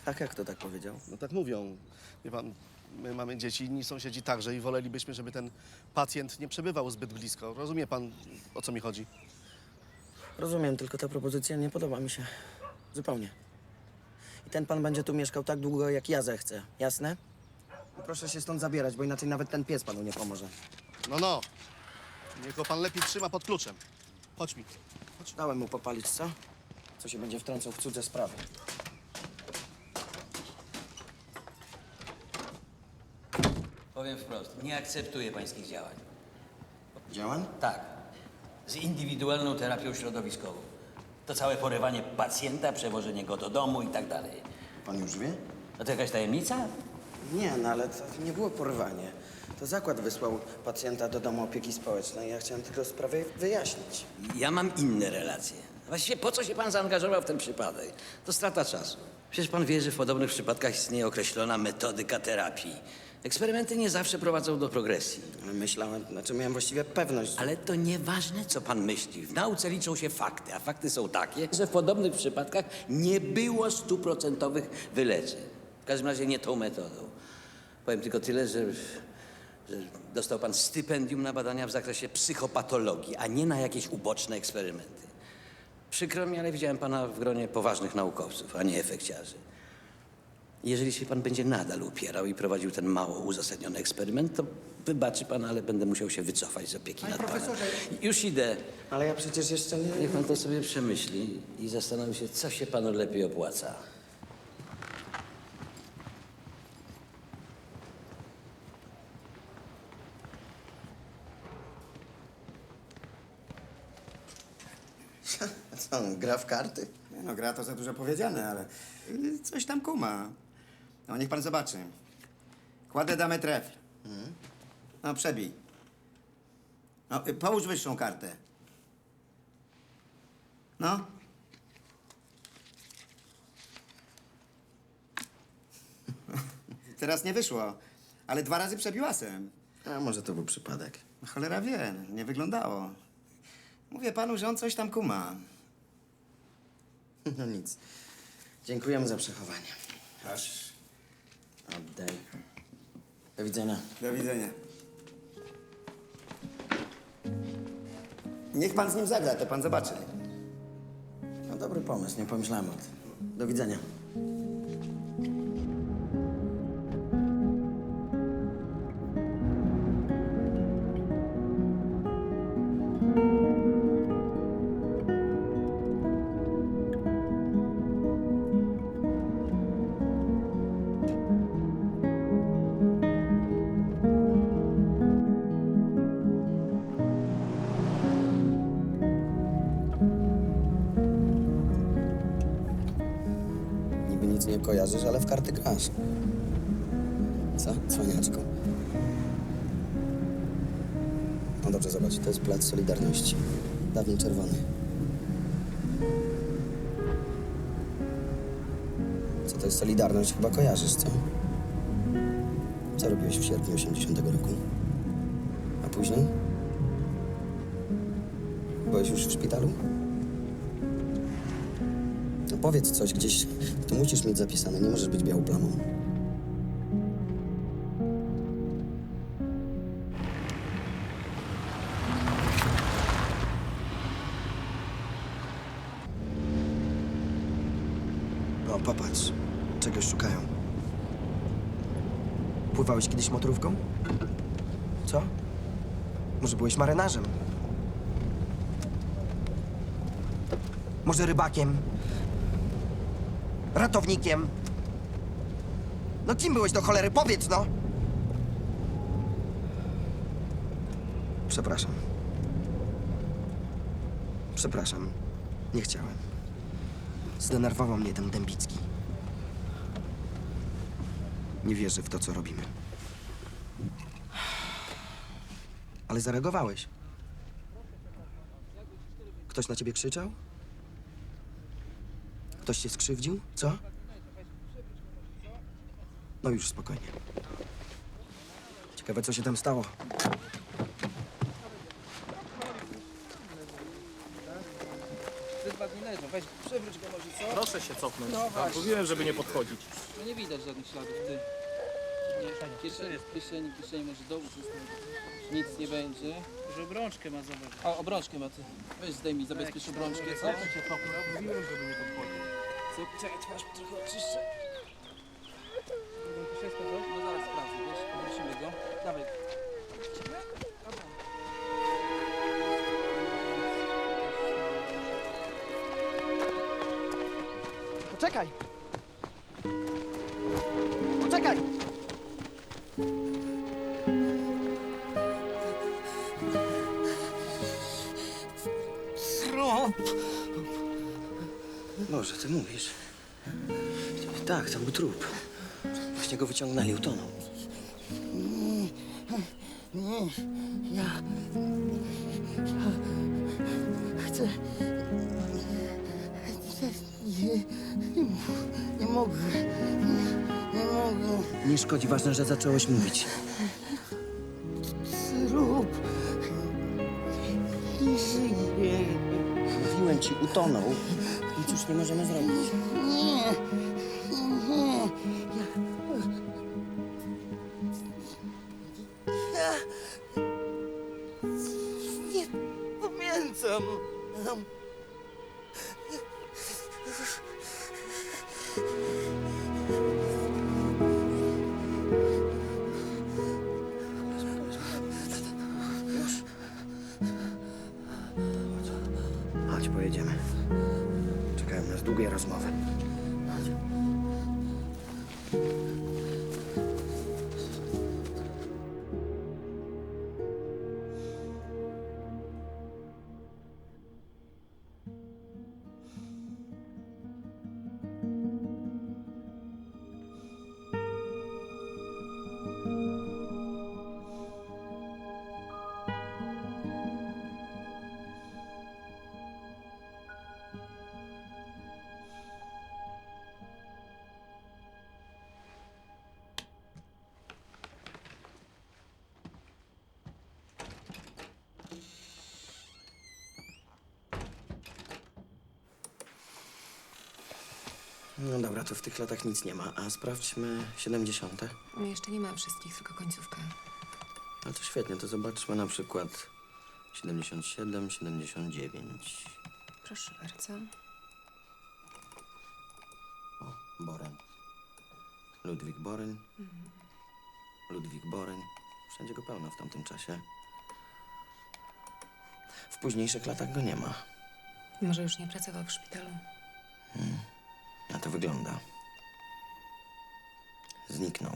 Tak, jak to tak powiedział? No tak mówią. Wie pan, my mamy dzieci, inni sąsiedzi także i wolelibyśmy, żeby ten pacjent nie przebywał zbyt blisko. Rozumie pan, o co mi chodzi? Rozumiem, tylko ta propozycja nie podoba mi się. Zupełnie. I ten pan będzie tu mieszkał tak długo, jak ja zechcę. Jasne? I proszę się stąd zabierać, bo inaczej nawet ten pies panu nie pomoże. No. Niech go pan lepiej trzyma pod kluczem. Chodź mi. Chodź. Dałem mu popalić, co? Co się będzie wtrącał w cudze sprawy. Powiem wprost, nie akceptuję pańskich działań. Działań? Tak. Z indywidualną terapią środowiskową. To całe porywanie pacjenta, przewożenie go do domu i tak dalej. Pan już wie? A to jakaś tajemnica? Nie, no ale to nie było porwanie. To zakład wysłał pacjenta do domu opieki społecznej. Ja chciałem tylko sprawę wyjaśnić. Ja mam inne relacje. Właściwie po co się pan zaangażował w ten przypadek? To strata czasu. Przecież pan wie, że w podobnych przypadkach istnieje określona metodyka terapii. Eksperymenty nie zawsze prowadzą do progresji. Myślałem, miałem właściwie pewność. Ale to nieważne, co pan myśli. W nauce liczą się fakty, a fakty są takie, że w podobnych przypadkach nie było 100% wyleczeń. W każdym razie nie tą metodą. Powiem tylko tyle, że dostał pan stypendium na badania w zakresie psychopatologii, a nie na jakieś uboczne eksperymenty. Przykro mi, ale widziałem pana w gronie poważnych naukowców, a nie efekciarzy. Jeżeli się pan będzie nadal upierał i prowadził ten mało uzasadniony eksperyment, to wybaczy pan, ale będę musiał się wycofać z opieki nad panem. Już idę. Ale ja przecież jeszcze nie... Niech pan to sobie przemyśli i zastanowi się, co się panu lepiej opłaca. Co, on gra w karty? Nie no, gra to za dużo powiedziane, ale coś tam kuma. No, niech pan zobaczy. Kładę damę trefl. No, przebij. No, połóż wyższą kartę. No. Teraz nie wyszło, ale 2 razy przebił asem. A może to był przypadek? Cholera wie, nie wyglądało. Mówię panu, że on coś tam kuma. No nic. Dziękujemy za przechowanie. Aż. Oddaj. Do widzenia. Do widzenia. Niech pan z nim zagra, to pan zobaczy. No dobry pomysł, nie pomyślałem o tym. Do widzenia. Niby nic nie kojarzysz, ale w karty grasz. Co, cwaniaczku? No dobrze, zobacz, to jest plac Solidarności. Dawniej czerwony. Co to jest Solidarność? Chyba kojarzysz, co? Co robiłeś w sierpniu 80 roku? A później? Byłeś już w szpitalu? No powiedz coś gdzieś. To musisz mieć zapisane, nie możesz być białą plamą. No popatrz. czegoś szukają. Pływałeś kiedyś motorówką? Co? Może byłeś marynarzem? Może rybakiem? Ratownikiem? No kim byłeś do cholery? Powiedz, no! Przepraszam. Przepraszam. Nie chciałem. Zdenerwował mnie ten Dębicki. Nie wierzę w to, co robimy. Ale zareagowałeś. Ktoś na ciebie krzyczał? Ktoś cię skrzywdził? Co? No już spokojnie. Ciekawe, co się tam stało. Te 2 dni leżą. Weź, przewróć go może, co? Proszę się cofnąć. No właśnie. Mówiłem, żeby nie podchodzić. No nie widać żadnych śladów, ty. Kieszeni może dołóż. Nic nie będzie. Że obrączkę ma zobacz. A, obrączkę ma, ty. Weź zdejmij, zabezpiecz obrączkę, co? Proszę się cofnąć. Mówiłem, żeby nie podchodzić. Co? Czekaj, twarz trochę oczyszczę. No zaraz sprawdzę, wiesz, obrócimy go. Dawaj. Poczekaj! Poczekaj! Trop! Boże, ty mówisz? Tak, to był trup. Właśnie go wyciągnęli, utonął. Nie, ja chcę... Nie mogę. Nie mogę. Nie szkodzi, ważne, że zacząłeś mówić. Trup. Nie żyje. Mówiłem ci, utonął. Nic już nie możemy zrobić. Nie. Nie. Ja nie pamiętam. Już. Chodź, pojedziemy. Czekają nas długie rozmowy. No dobra, to w tych latach nic nie ma, a sprawdźmy 70. No jeszcze nie ma wszystkich, tylko końcówkę. No to świetnie, to zobaczmy na przykład 77, 79. Proszę bardzo. O, Boren. Ludwik Boren. Ludwik Boren. Wszędzie go pełno w tamtym czasie. W późniejszych latach go nie ma. Może już nie pracował w szpitalu. Na to wygląda. Zniknął.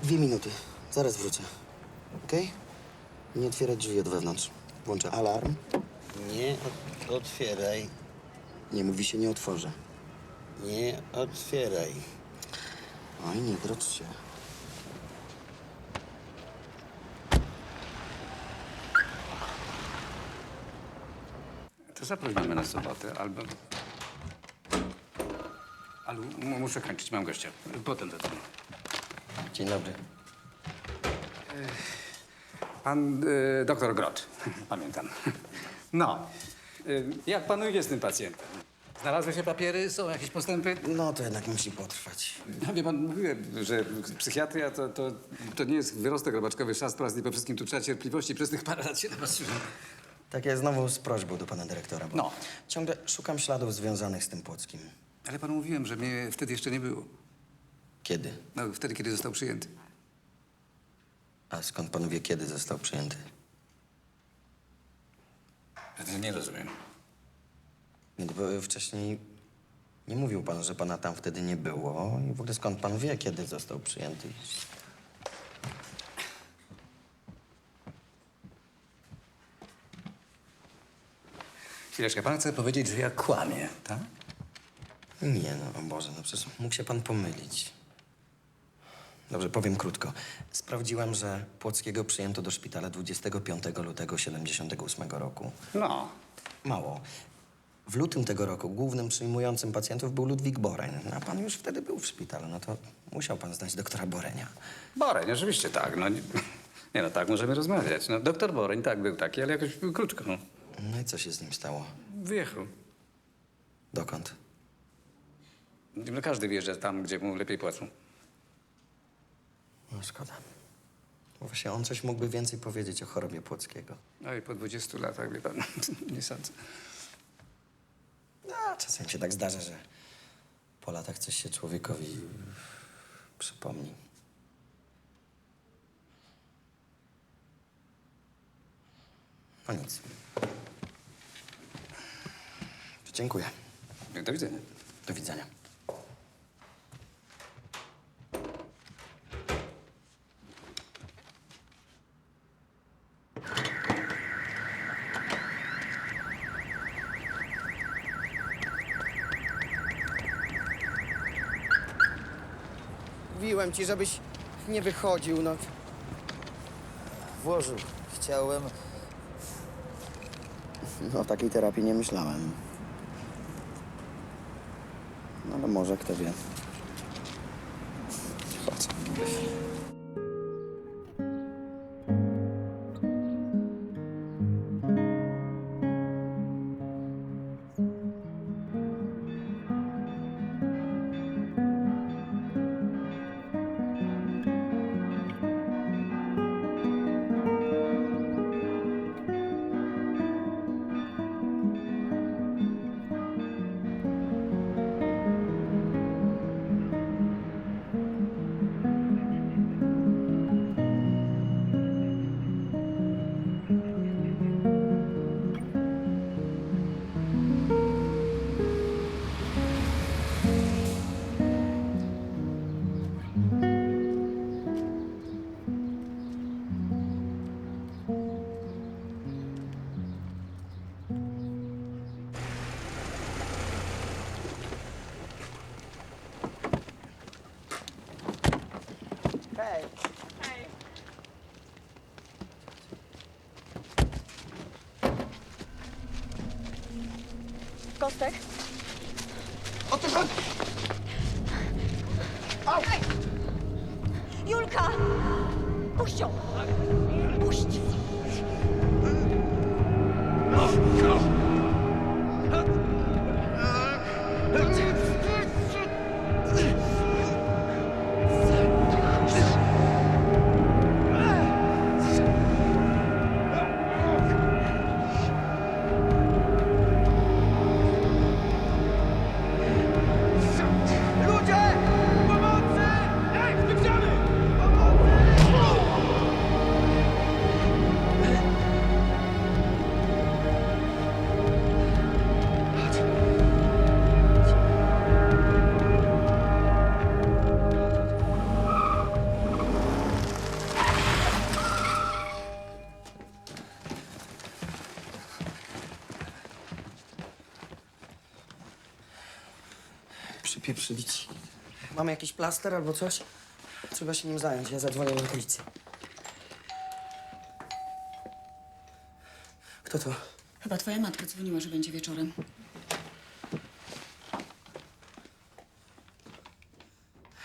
Dwie minuty. Zaraz wrócę. Okej? Nie otwierać drzwi od wewnątrz. Włączę alarm. Nie otwieraj. Nie mówi się, nie otworzę. Nie otwieraj. Oj, nie drocz się. To zaprosimy na sobotę, albo... Ale muszę kończyć, mam gościa. Potem zadzwonię. Dzień dobry. Pan doktor Grot. Pamiętam. No. Jak panu idzie z tym pacjentem? Znalazły się papiery? Są jakieś postępy? No, to jednak musi potrwać. No, wie pan, mówiłem, że psychiatria to nie jest wyrostek robaczkowy, szast, nie po wszystkim tu trzeba cierpliwości. Przez tych parę lat się napatrzyłem. Tak, ja znowu z prośbą do pana dyrektora, bo No. ciągle szukam śladów związanych z tym Płockim. Ale panu mówiłem, że mnie wtedy jeszcze nie było. Kiedy? No, wtedy, kiedy został przyjęty. A skąd pan wie, kiedy został przyjęty? Ja tego nie rozumiem. Nie, bo wcześniej nie mówił pan, że pana tam wtedy nie było. I w ogóle skąd pan wie, kiedy został przyjęty? Chwileczkę, pan chce powiedzieć, że ja kłamię, tak? Nie, no o Boże, no przecież mógł się pan pomylić. Dobrze, powiem krótko. Sprawdziłem, że Płockiego przyjęto do szpitala 25 lutego 78 roku. No. Mało. W lutym tego roku głównym przyjmującym pacjentów był Ludwik Boreń. No, a pan już wtedy był w szpitalu, no to musiał pan znać doktora Borenia. Boreń, oczywiście tak, no. Nie no, tak możemy rozmawiać. No, doktor Boreń, tak, był taki, ale jakoś był krótko. No i co się z nim stało? Wyjechał. Dokąd? No, każdy wjeżdża tam, gdzie mu lepiej płacą. No szkoda. Bo właśnie on coś mógłby więcej powiedzieć o chorobie Płockiego. No i po 20 latach, wie pan, nie sądzę. No, czasem się tak zdarza, że po latach coś się człowiekowi przypomni. No nic. Dziękuję. Do widzenia. Do widzenia. Mówiłem ci, żebyś nie wychodził, no. Włożył. Chciałem... No, o takiej terapii nie myślałem. No, ale może, kto wie. Chodź. Hej. Kostek? O co chodzi? Au! Julka! Puść ją! Puść! Ludzie! Pomocy! Ej, zbytkamy! Przypieprzyli ci. Mamy jakiś plaster albo coś? Trzeba się nim zająć. Ja zadzwonię na policję. Kto to? Chyba twoja matka dzwoniła, że będzie wieczorem.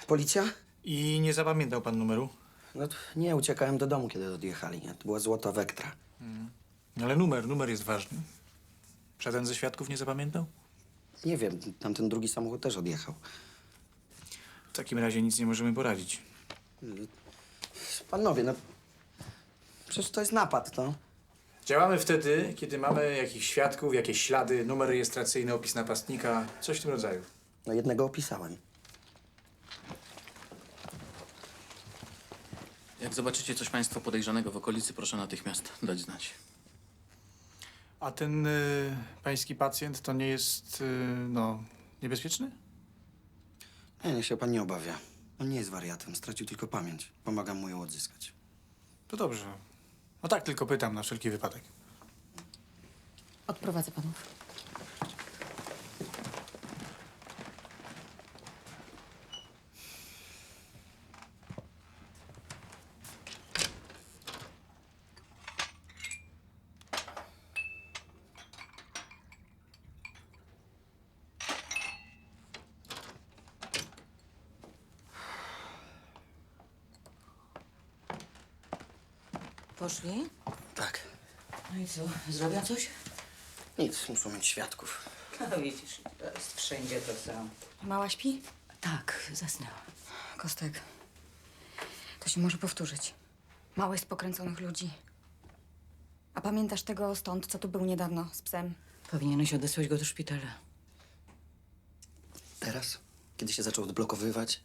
Policja? I nie zapamiętał pan numeru? No to nie, uciekałem do domu, kiedy odjechali. To była złota Vectra. Ale numer jest ważny. Żaden ze świadków nie zapamiętał? Nie wiem, tamten drugi samochód też odjechał. W takim razie nic nie możemy poradzić. Panowie, no przecież to jest napad, no. Działamy wtedy, kiedy mamy jakichś świadków, jakieś ślady, numer rejestracyjny, opis napastnika, coś w tym rodzaju. No jednego opisałem. Jak zobaczycie coś państwo podejrzanego w okolicy, proszę natychmiast dać znać. A ten pański pacjent to nie jest, no, niebezpieczny? Nie, niech się pan nie obawia. On nie jest wariatem, stracił tylko pamięć. Pomagam mu ją odzyskać. To dobrze. No tak, tylko pytam na wszelki wypadek. Odprowadzę panów. Poszli? Tak. No i co, zrobią coś? Nic, muszą mieć świadków. No widzisz, to jest wszędzie to samo. Mała śpi? Tak, zasnęła. Kostek, to się może powtórzyć. Mało jest pokręconych ludzi. A pamiętasz tego stąd, co tu był niedawno z psem? Powinieneś odesłać go do szpitala. Teraz, kiedy się zaczął odblokowywać,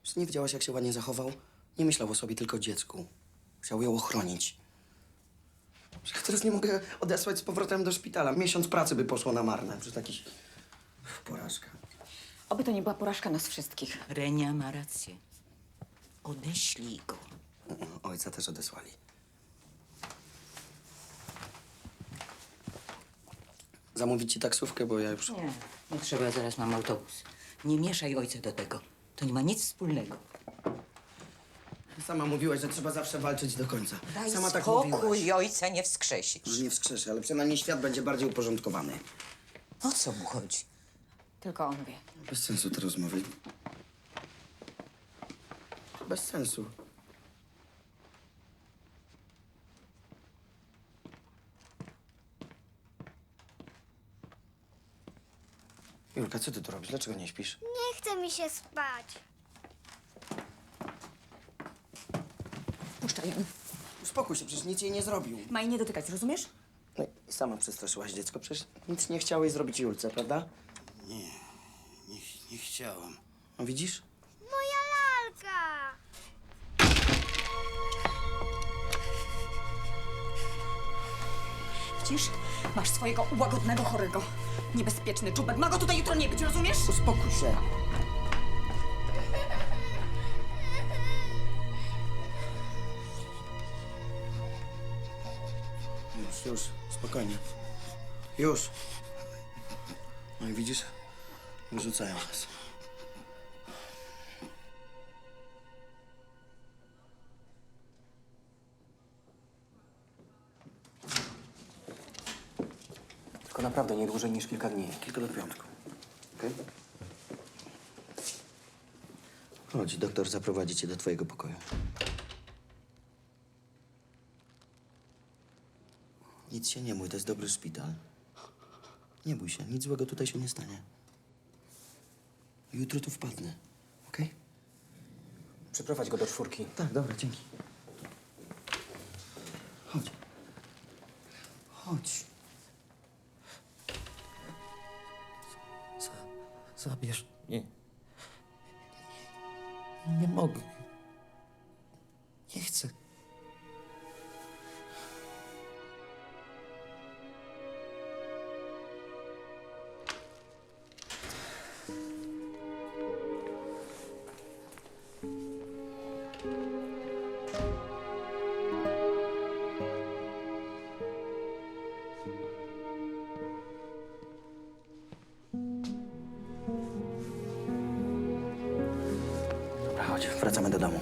już nie wiedziałaś, jak się ładnie zachował? Nie myślał o sobie, tylko o dziecku. Chciał ją ochronić. Ja teraz nie mogę odesłać z powrotem do szpitala. Miesiąc pracy by poszło na marne. Przez taki... porażka. Oby to nie była porażka nas wszystkich. Renia ma rację. Odeślij go. Ojca też odesłali. Zamówić ci taksówkę, bo ja już... Nie, nie trzeba, zaraz mam autobus. Nie mieszaj ojca do tego. To nie ma nic wspólnego. Sama mówiłaś, że trzeba zawsze walczyć do końca. Daj Sama tak spokój, mówiłaś. ojca nie wskrzesisz. Że nie wskrzeszę, ale przynajmniej świat będzie bardziej uporządkowany. O co mu chodzi? Tylko on wie. Bez sensu te rozmowy. Bez sensu. Julka, co ty tu robisz? Dlaczego nie śpisz? Nie chce mi się spać. Puszczaj ją. Uspokój się, przecież nic jej nie zrobił. Ma jej nie dotykać, rozumiesz? No i sama przestraszyłaś dziecko. Przecież nic nie chciałeś zrobić Julce, prawda? Nie chciałam. No widzisz? Moja lalka. Widzisz? Masz swojego łagodnego chorego. Niebezpieczny czubek. Ma go tutaj jutro nie być, rozumiesz? Uspokój się. Już, spokojnie. Już. No i widzisz? Wyrzucają nas. Tylko naprawdę nie dłużej niż kilka dni. Tylko do piątku. Okej? Chodź, doktor zaprowadzi cię do twojego pokoju. Nic się nie bój, to jest dobry szpital. Nie bój się, nic złego tutaj się nie stanie. Jutro tu wpadnę, okej? Przyprowadź go do 4. Tak, dobra, dzięki. Chodź. Chodź. Zabierz mnie. Nie mogę. Nie chcę. Dobra, chodź, wracamy do domu.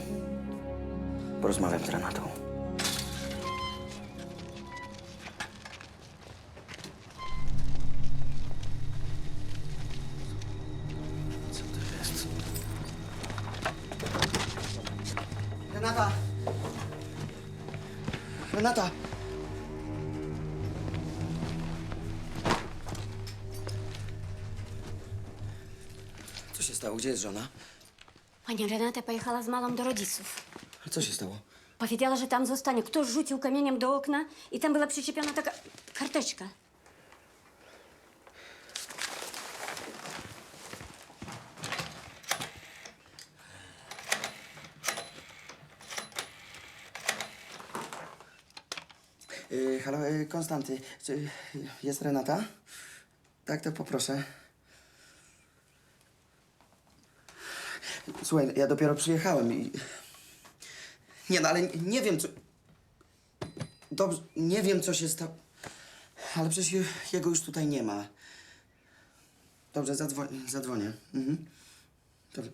Porozmawiam z Renatą. Co to jest? Renata! Renata! Co się stało? Gdzie jest żona? Pani Renata pojechała z malą do rodziców. Co się stało? Powiedziała, że tam zostanie. Ktoś rzucił kamieniem do okna i tam była przyczepiona taka karteczka. Halo, Konstanty, czy jest Renata? Tak, to poproszę. Słuchaj, ja dopiero przyjechałem i... Nie, no ale nie wiem, co... Dobrze, nie wiem, co się stało. Ale przecież jego już tutaj nie ma. Dobrze, zadzwonię. Mhm. Dobrze.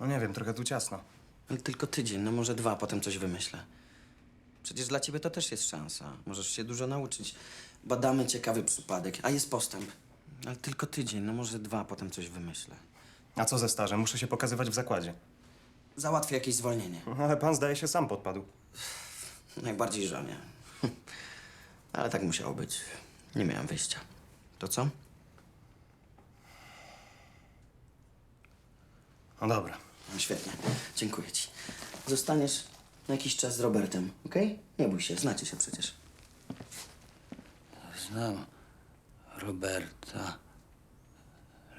No nie wiem, trochę tu ciasno. Ale tylko tydzień, no może 2, potem coś wymyślę. Przecież dla ciebie to też jest szansa. Możesz się dużo nauczyć. Badamy ciekawy przypadek, a jest postęp. Ale tylko tydzień, no może 2, potem coś wymyślę. A co ze stażem? Muszę się pokazywać w zakładzie. Załatwię jakieś zwolnienie. Ale pan zdaje się sam podpadł. Najbardziej żonie. Ale tak musiało być. Nie miałem wyjścia. To co? No dobra. No, świetnie. Dziękuję ci. Zostaniesz na jakiś czas z Robertem, okej? Nie bój się, znacie się przecież. Znam Roberta.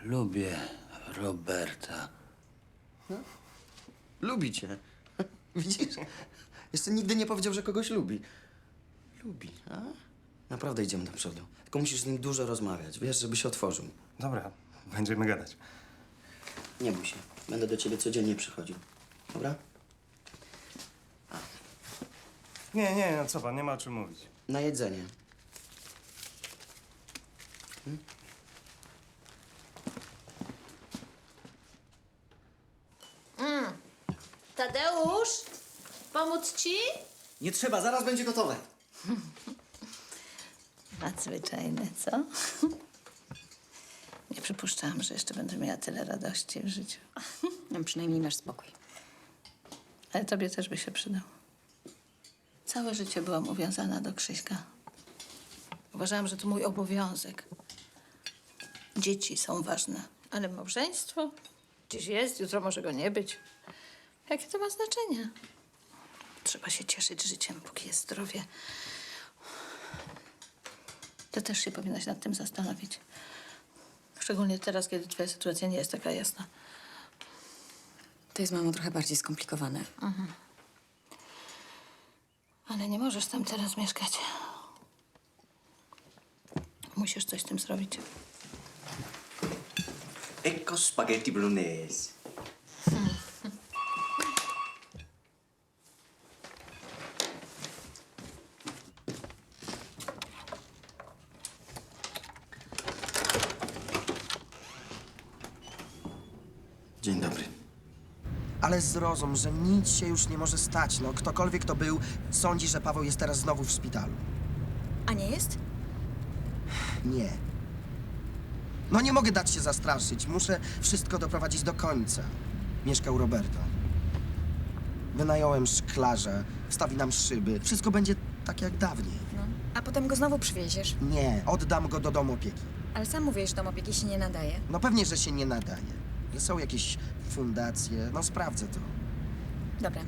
Lubię Roberta. Lubi cię. Widzisz? Jeszcze nigdy nie powiedział, że kogoś lubi. Lubi, a? Naprawdę idziemy do przodu. Tylko musisz z nim dużo rozmawiać, wiesz, żeby się otworzył. Dobra, będziemy gadać. Nie bój się. Będę do ciebie codziennie przychodził. Dobra? Nie, no co pan, nie ma o czym mówić. Na jedzenie. Tadeusz, pomóc ci? Nie trzeba, zaraz będzie gotowe. Nadzwyczajne, co? Nie przypuszczałam, że jeszcze będę miała tyle radości w życiu. No, przynajmniej masz spokój. Ale tobie też by się przydał. Całe życie byłam uwiązana do Krzyśka. Uważałam, że to mój obowiązek. Dzieci są ważne, ale małżeństwo dziś jest, jutro może go nie być. Jakie to ma znaczenie? Trzeba się cieszyć życiem, póki jest zdrowie. Ty też się powinnaś nad tym zastanowić. Szczególnie teraz, kiedy twoja sytuacja nie jest taka jasna. To jest, mamo, trochę bardziej skomplikowane. Mhm. Ale nie możesz tam teraz mieszkać. Musisz coś z tym zrobić. Ecco spaghetti bolognese. Dzień dobry. Ale zrozum, że nic się już nie może stać. No, ktokolwiek to był, sądzi, że Paweł jest teraz znowu w szpitalu. A nie jest? Nie. No nie mogę dać się zastraszyć. Muszę wszystko doprowadzić do końca. Mieszkał Roberto. Wynająłem szklarza, wstawi nam szyby. Wszystko będzie tak jak dawniej. No. A potem go znowu przywieziesz. Nie, oddam go do domu opieki. Ale sam mówisz, że dom opieki się nie nadaje. No pewnie, że się nie nadaje. Są jakieś fundacje, no sprawdzę to. Dobra.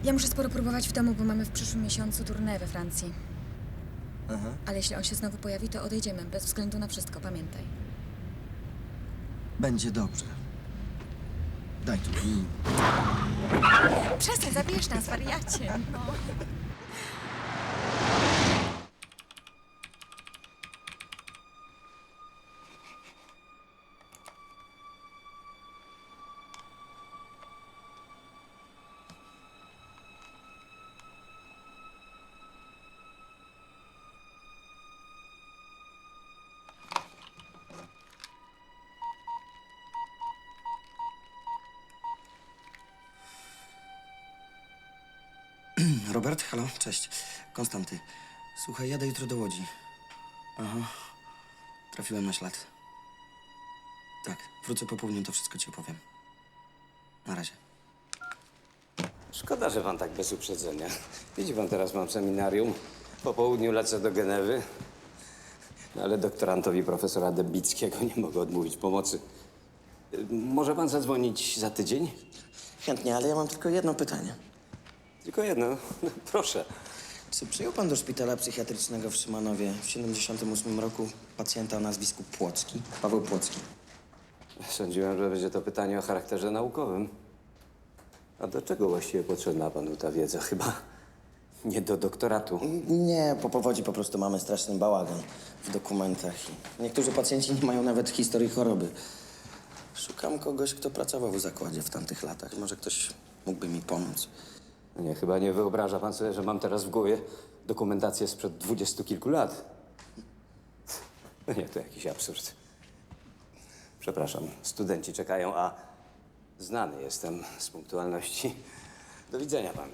Ja muszę sporo próbować w domu, bo mamy w przyszłym miesiącu tournée we Francji. Aha. Ale jeśli on się znowu pojawi, to odejdziemy. Bez względu na wszystko, pamiętaj. Będzie dobrze. Daj tu. Przestań, zabijesz nas, wariacie. No. Robert, halo, cześć. Konstanty. Słuchaj, jadę jutro do Łodzi. Aha. Trafiłem na ślad. Tak, wrócę po południu, to wszystko ci opowiem. Na razie. Szkoda, że pan tak bez uprzedzenia. Widzi pan, teraz mam seminarium. Po południu lecę do Genewy. No, ale doktorantowi profesora Dębickiego nie mogę odmówić pomocy. Może pan zadzwonić za tydzień? Chętnie, ale ja mam tylko jedno pytanie. Tylko jedno. No, proszę. Czy przyjął pan do szpitala psychiatrycznego w Szymanowie w 78 roku pacjenta o nazwisku Płocki? Paweł Płocki. Sądziłem, że będzie to pytanie o charakterze naukowym. A do czego właściwie potrzebna panu ta wiedza? Chyba nie do doktoratu. Nie, po powodzi po prostu mamy straszny bałagan w dokumentach. Niektórzy pacjenci nie mają nawet historii choroby. Szukam kogoś, kto pracował w zakładzie w tamtych latach. Może ktoś mógłby mi pomóc. Nie, chyba nie wyobraża pan sobie, że mam teraz w głowie dokumentację sprzed 20 kilku lat. No nie, to jakiś absurd. Przepraszam, studenci czekają, a znany jestem z punktualności. Do widzenia panu.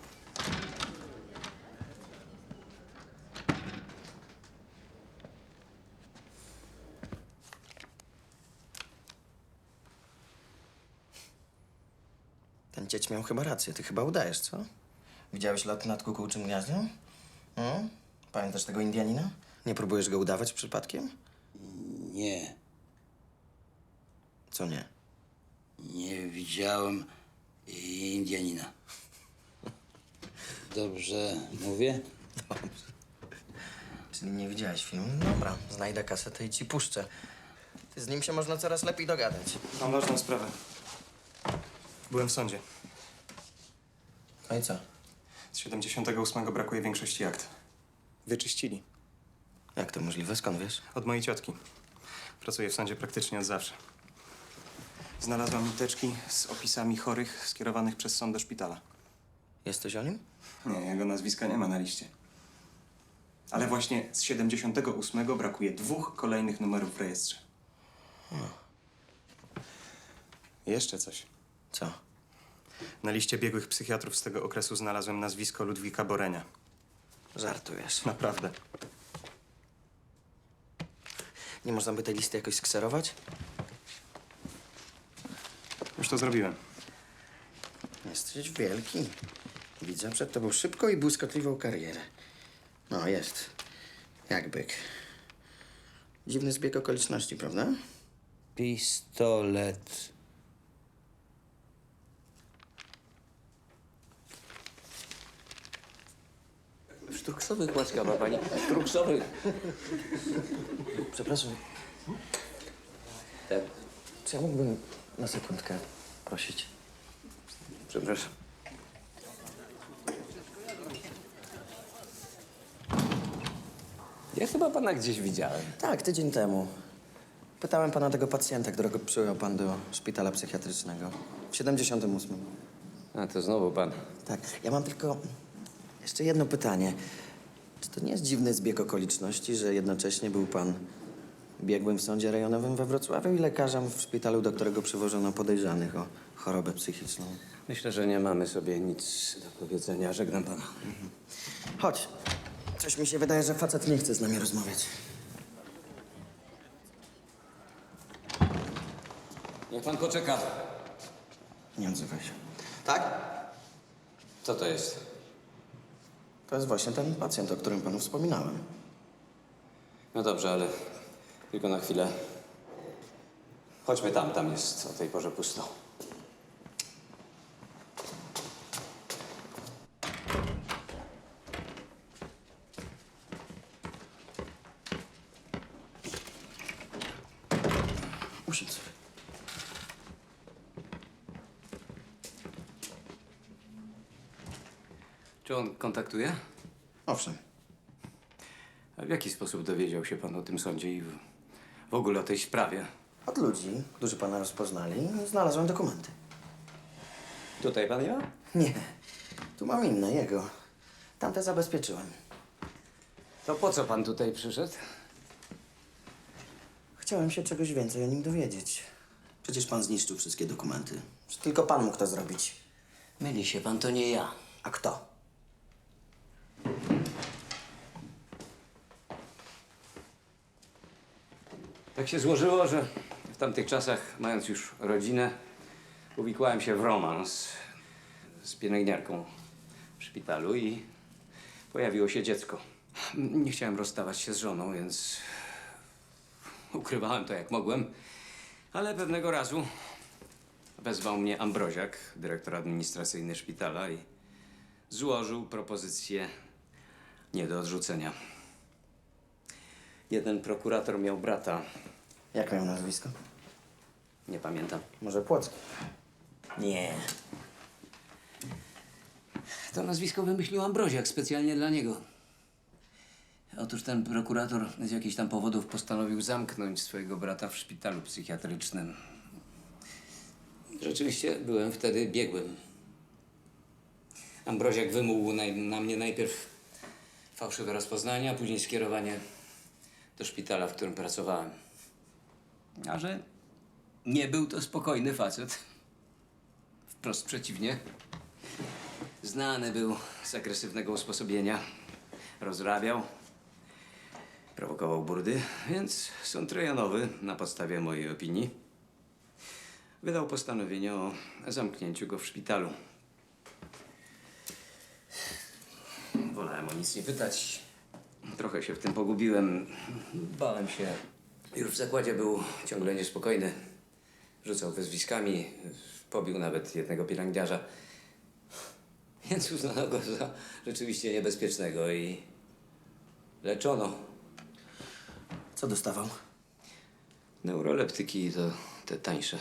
Ten cieć miał chyba rację. Ty chyba udajesz, co? Widziałeś lot nad kukułczym gniazdem? Pamiętasz tego Indianina? Nie próbujesz go udawać przypadkiem? Nie, Co nie? nie widziałem Indianina. Dobrze mówię? Czyli nie widziałeś filmu? Dobra, znajdę kasetę i ci puszczę. Z nim się można coraz lepiej dogadać. Mam ważną sprawę. Byłem w sądzie. No i co? Z 78 brakuje większości akt. Wyczyścili. Jak to możliwe? Skąd wiesz? Od mojej ciotki. Pracuję w sądzie praktycznie od zawsze. Znalazłam niteczki z opisami chorych skierowanych przez sąd do szpitala. Jesteś o nim? Nie, jego nazwiska nie ma na liście. Ale właśnie z 78 brakuje 2 kolejnych numerów w rejestrze. Jeszcze coś. Co? Na liście biegłych psychiatrów z tego okresu znalazłem nazwisko Ludwika Borenia. Żartujesz. Naprawdę. Nie można by tej listy jakoś skserować? Już to zrobiłem. Jesteś wielki. Widzę przed tobą szybką i błyskotliwą karierę. No, jest. Jak byk. Dziwny zbieg okoliczności, prawda? Pistolet. Sztruksowych łaska ma pani. Sztruksowych. Przepraszam. Tak. Czy ja mógłbym na sekundkę prosić? Przepraszam. Ja chyba pana gdzieś widziałem. Tak, tydzień temu. Pytałem pana tego pacjenta, którego przyjął pan do szpitala psychiatrycznego. W 78. A, to znowu pan. Tak, ja mam tylko jeszcze jedno pytanie. Czy to nie jest dziwny zbieg okoliczności, że jednocześnie był pan biegłym w sądzie rejonowym we Wrocławiu i lekarzem w szpitalu, do którego przywożono podejrzanych o chorobę psychiczną? Myślę, że nie mamy sobie nic do powiedzenia. Żegnam pana. Chodź. Coś mi się wydaje, że facet nie chce z nami rozmawiać. Niech pan poczeka. Nie odzywaj się. Tak? Co to jest? To jest właśnie ten pacjent, o którym panu wspominałem. No dobrze, ale tylko na chwilę. Chodźmy tam jest o tej porze pusto. Usiądź sobie. Czy on kontaktuje? Owszem. A w jaki sposób dowiedział się pan o tym sądzie i w ogóle o tej sprawie? Od ludzi, którzy pana rozpoznali, znalazłem dokumenty. Tutaj pan ja? Nie. Tu mam inne, jego. Tamte zabezpieczyłem. To po co pan tutaj przyszedł? Chciałem się czegoś więcej o nim dowiedzieć. Przecież pan zniszczył wszystkie dokumenty. Tylko pan mógł to zrobić. Myli się pan, to nie ja. A kto? Tak się złożyło, że w tamtych czasach, mając już rodzinę, uwikłałem się w romans z pielęgniarką w szpitalu i pojawiło się dziecko. Nie chciałem rozstawać się z żoną, więc ukrywałem to jak mogłem, ale pewnego razu wezwał mnie Ambroziak, dyrektor administracyjny szpitala, i złożył propozycję nie do odrzucenia. Jeden prokurator miał brata. Jak miał nazwisko? Nie pamiętam. Może Płocki? Nie. To nazwisko wymyślił Ambroziak specjalnie dla niego. Otóż ten prokurator z jakichś tam powodów postanowił zamknąć swojego brata w szpitalu psychiatrycznym. Rzeczywiście byłem wtedy biegłym. Ambroziak wymógł na mnie najpierw fałszywe rozpoznanie, a później skierowanie do szpitala, w którym pracowałem. A że nie był to spokojny facet. Wprost przeciwnie. Znany był z agresywnego usposobienia. Rozrabiał. Prowokował burdy, więc sąd rejonowy, na podstawie mojej opinii, wydał postanowienie o zamknięciu go w szpitalu. Wolałem o nic nie pytać. Trochę się w tym pogubiłem. Bałem się. Już w zakładzie był ciągle niespokojny. Rzucał wyzwiskami, pobił nawet jednego pielęgniarza. Więc uznano go za rzeczywiście niebezpiecznego i leczono. Co dostawał? Neuroleptyki to te tańsze.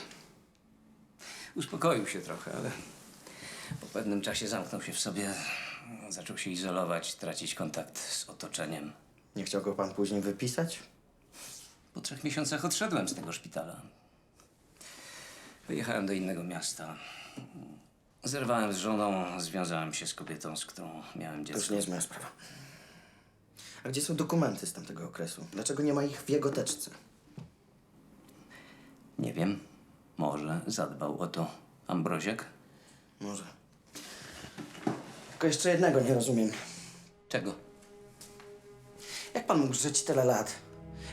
Uspokoił się trochę, ale po pewnym czasie zamknął się w sobie. Zaczął się izolować, tracić kontakt z otoczeniem. Nie chciał go pan później wypisać? Po 3 miesiącach odszedłem z tego szpitala. Wyjechałem do innego miasta. Zerwałem z żoną, związałem się z kobietą, z którą miałem To dziecko. już nie jest moja sprawa. A gdzie są dokumenty z tamtego okresu? Dlaczego nie ma ich w jego teczce? Nie wiem. Może zadbał o to Ambroziak? Może. Tylko jeszcze jednego nie rozumiem. Czego? Jak pan mógł żyć tyle lat,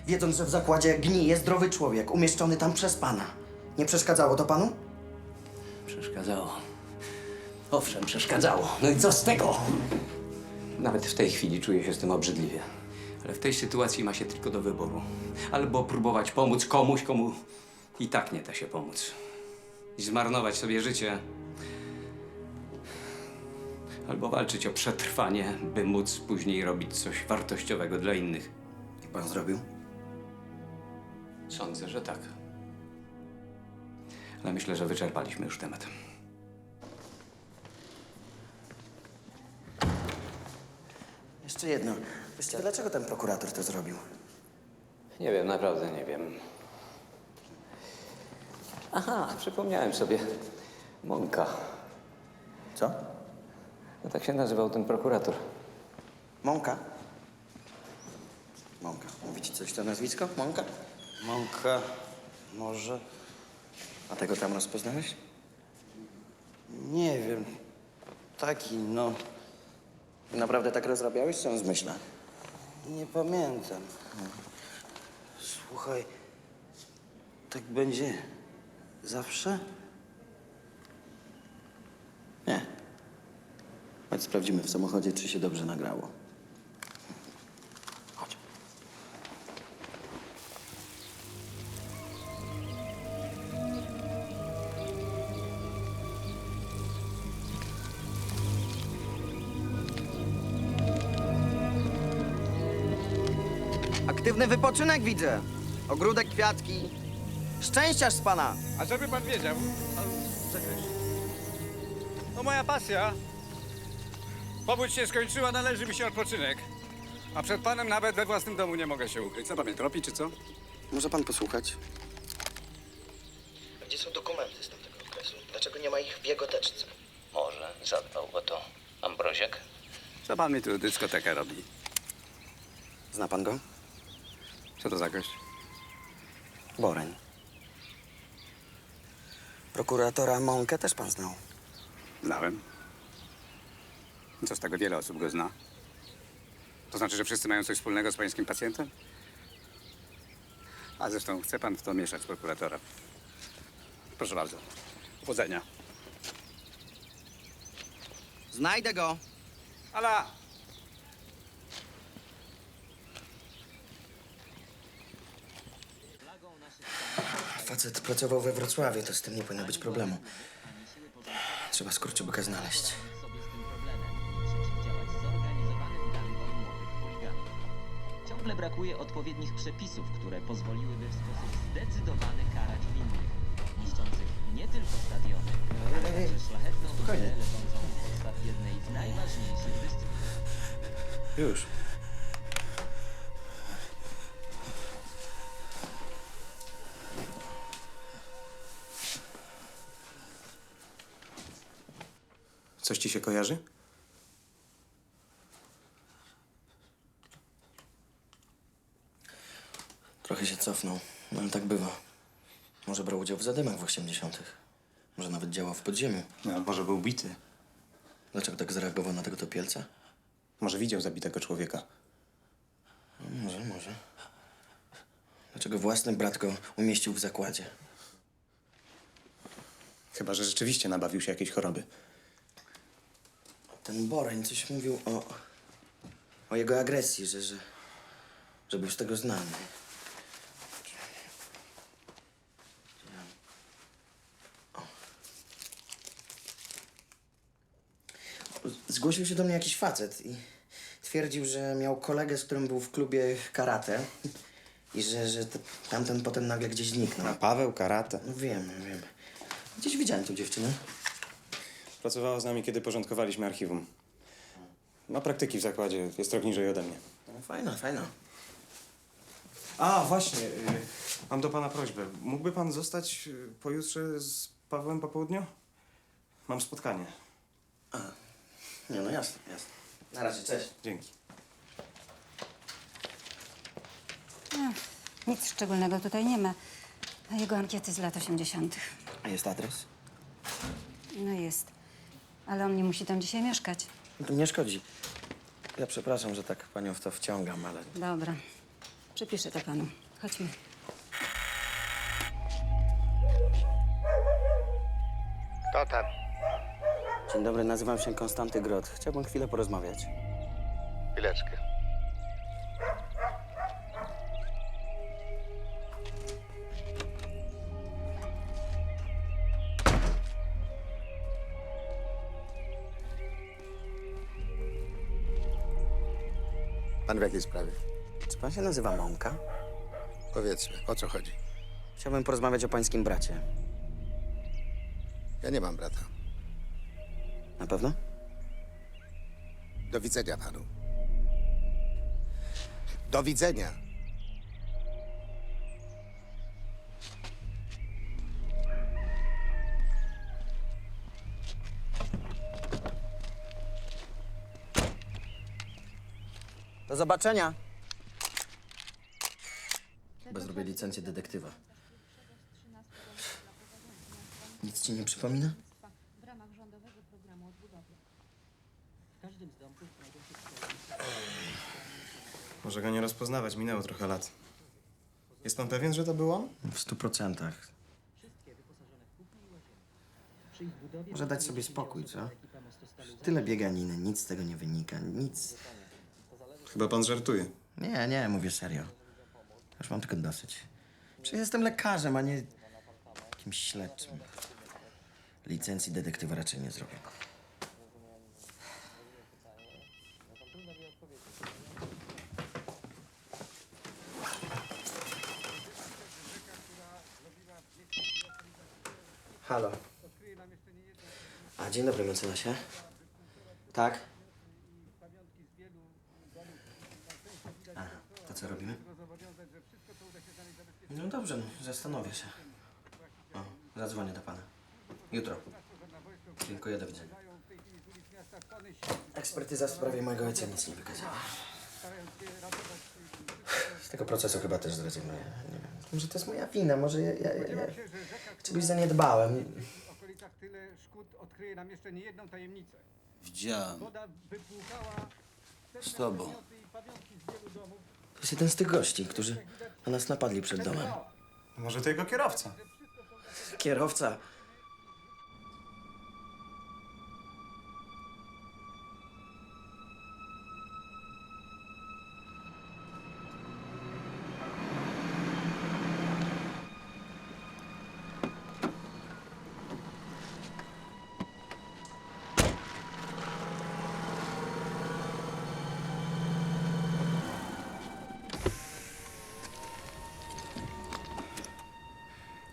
wiedząc, że w zakładzie gnije zdrowy człowiek, umieszczony tam przez pana? Nie przeszkadzało to panu? Przeszkadzało. Owszem, przeszkadzało. No i co z tego? Nawet w tej chwili czuję się z tym obrzydliwie. Ale w tej sytuacji ma się tylko do wyboru. Albo próbować pomóc komuś, komu i tak nie da się pomóc. I zmarnować sobie życie. Albo walczyć o przetrwanie, by móc później robić coś wartościowego dla innych. I pan zrobił? Sądzę, że tak. Ale myślę, że wyczerpaliśmy już temat. Jeszcze jedno. Właściwie dlaczego ten prokurator to zrobił? Nie wiem, naprawdę nie wiem. Aha, przypomniałem sobie. Mąka. Co? No tak się nazywał ten prokurator. Mąka? Mąka. Mówi ci coś to nazwisko? Mąka? Mąka, może? A tego tam rozpoznałeś? Nie wiem. Taki, no. Naprawdę tak rozrabiałeś? Co on zmyśla? Nie pamiętam. Słuchaj, tak będzie zawsze? Nie. Chodź sprawdzimy w samochodzie, czy się dobrze nagrało. Chodź. Aktywny wypoczynek widzę. Ogródek, kwiatki. Szczęściarz z pana. A żeby pan wiedział, to moja pasja. Powódź się skończyła, należy mi się odpoczynek. A przed panem nawet we własnym domu nie mogę się ukryć. Co pan mnie tropi, czy co? Może pan posłuchać? Gdzie są dokumenty z tamtego okresu? Dlaczego nie ma ich w jego teczce? Może zadbał o to Ambroziak? Co pan mi tu dyskotekę robi? Zna pan go? Co to za gość? Boreń. Prokuratora Mąkę też pan znał. Znałem. Co z tego, wiele osób go zna. To znaczy, że wszyscy mają coś wspólnego z pańskim pacjentem? A zresztą chce pan w to mieszać prokuratora. Proszę bardzo. Powodzenia. Znajdę go. Ala! Facet pracował we Wrocławiu, to z tym nie powinno być problemu. Trzeba skurczybyka znaleźć. Ciągle brakuje odpowiednich przepisów, które pozwoliłyby w sposób zdecydowany karać winnych, niszczących nie tylko stadiony, ale także szlachetną ideę leżącą u podstaw jednej z najważniejszych dyscyplin. Już. Coś ci się kojarzy? Trochę się cofnął, no ale tak bywa. Może brał udział w zadymach w 80. Może nawet działał w podziemiu. No, może był bity. Dlaczego tak zareagował na tego topielca? Może widział zabitego człowieka. No, może. Dlaczego własny brat go umieścił w zakładzie? Chyba że rzeczywiście nabawił się jakiejś choroby. Ten Boreń coś mówił o jego agresji, że był z tego znany. Zgłosił się do mnie jakiś facet i twierdził, że miał kolegę, z którym był w klubie karate i że tamten potem nagle gdzieś zniknął. A Paweł, karate. No wiem. Gdzieś widziałem tę dziewczynę. Pracowała z nami, kiedy porządkowaliśmy archiwum. Ma praktyki w zakładzie, jest rok niżej ode mnie. No, fajna. A, właśnie. Mam do pana prośbę. Mógłby pan zostać pojutrze z Pawłem po południu? Mam spotkanie. Nie, no jasne. Na razie, cześć. Dzięki. Nic szczególnego tutaj nie ma. A jego ankiety z lat 80. A jest adres? No jest. Ale on nie musi tam dzisiaj mieszkać. No to nie szkodzi. Ja przepraszam, że tak panią w to wciągam, ale... Dobra. Przypiszę to panu. Chodźmy. Kto tam? Dzień dobry, nazywam się Konstanty Grot. Chciałbym chwilę porozmawiać. Chwileczkę. Pan w jakiej sprawie? Czy pan się nazywa Mąka? Powiedzmy, o co chodzi? Chciałbym porozmawiać o pańskim bracie. Ja nie mam brata. Na pewno? Do widzenia panu. Do widzenia. Do zobaczenia. Chyba zrobię licencję detektywa. Nic ci nie przypomina? W ramach rządowego programu odbudowy. W każdym z domków znajdą się Może go nie rozpoznawać, minęło trochę lat. Jest pan pewien, że to był on? W 100%. Może dać sobie spokój, co? Tyle bieganiny, nic z tego nie wynika, nic. Chyba pan żartuje. Nie, mówię serio. Już mam tylko dosyć. Przecież jestem lekarzem, a nie jakimś śledczym. Licencji detektywa raczej nie zrobię. Halo. A, dzień dobry, mecenasie. Tak? Aha, to co robimy? No dobrze, no, zastanowię się. O, zadzwonię do pana. Jutro. Dziękuję, do widzenia. Ekspertyza w sprawie mojego ojca nic nie wykazała. Z tego procesu chyba też zrezygnuję. Nie wiem, może to jest moja wina, może ja czegoś zaniedbałem. W okolicach tyle szkód odkryje nam jeszcze nie jedną tajemnicę. Widziałem. Woda wypłukała Z tobą. pamiątki z wielu domów. To jest jeden z tych gości, którzy na nas napadli przed domem. Może to jego kierowca? Kierowca.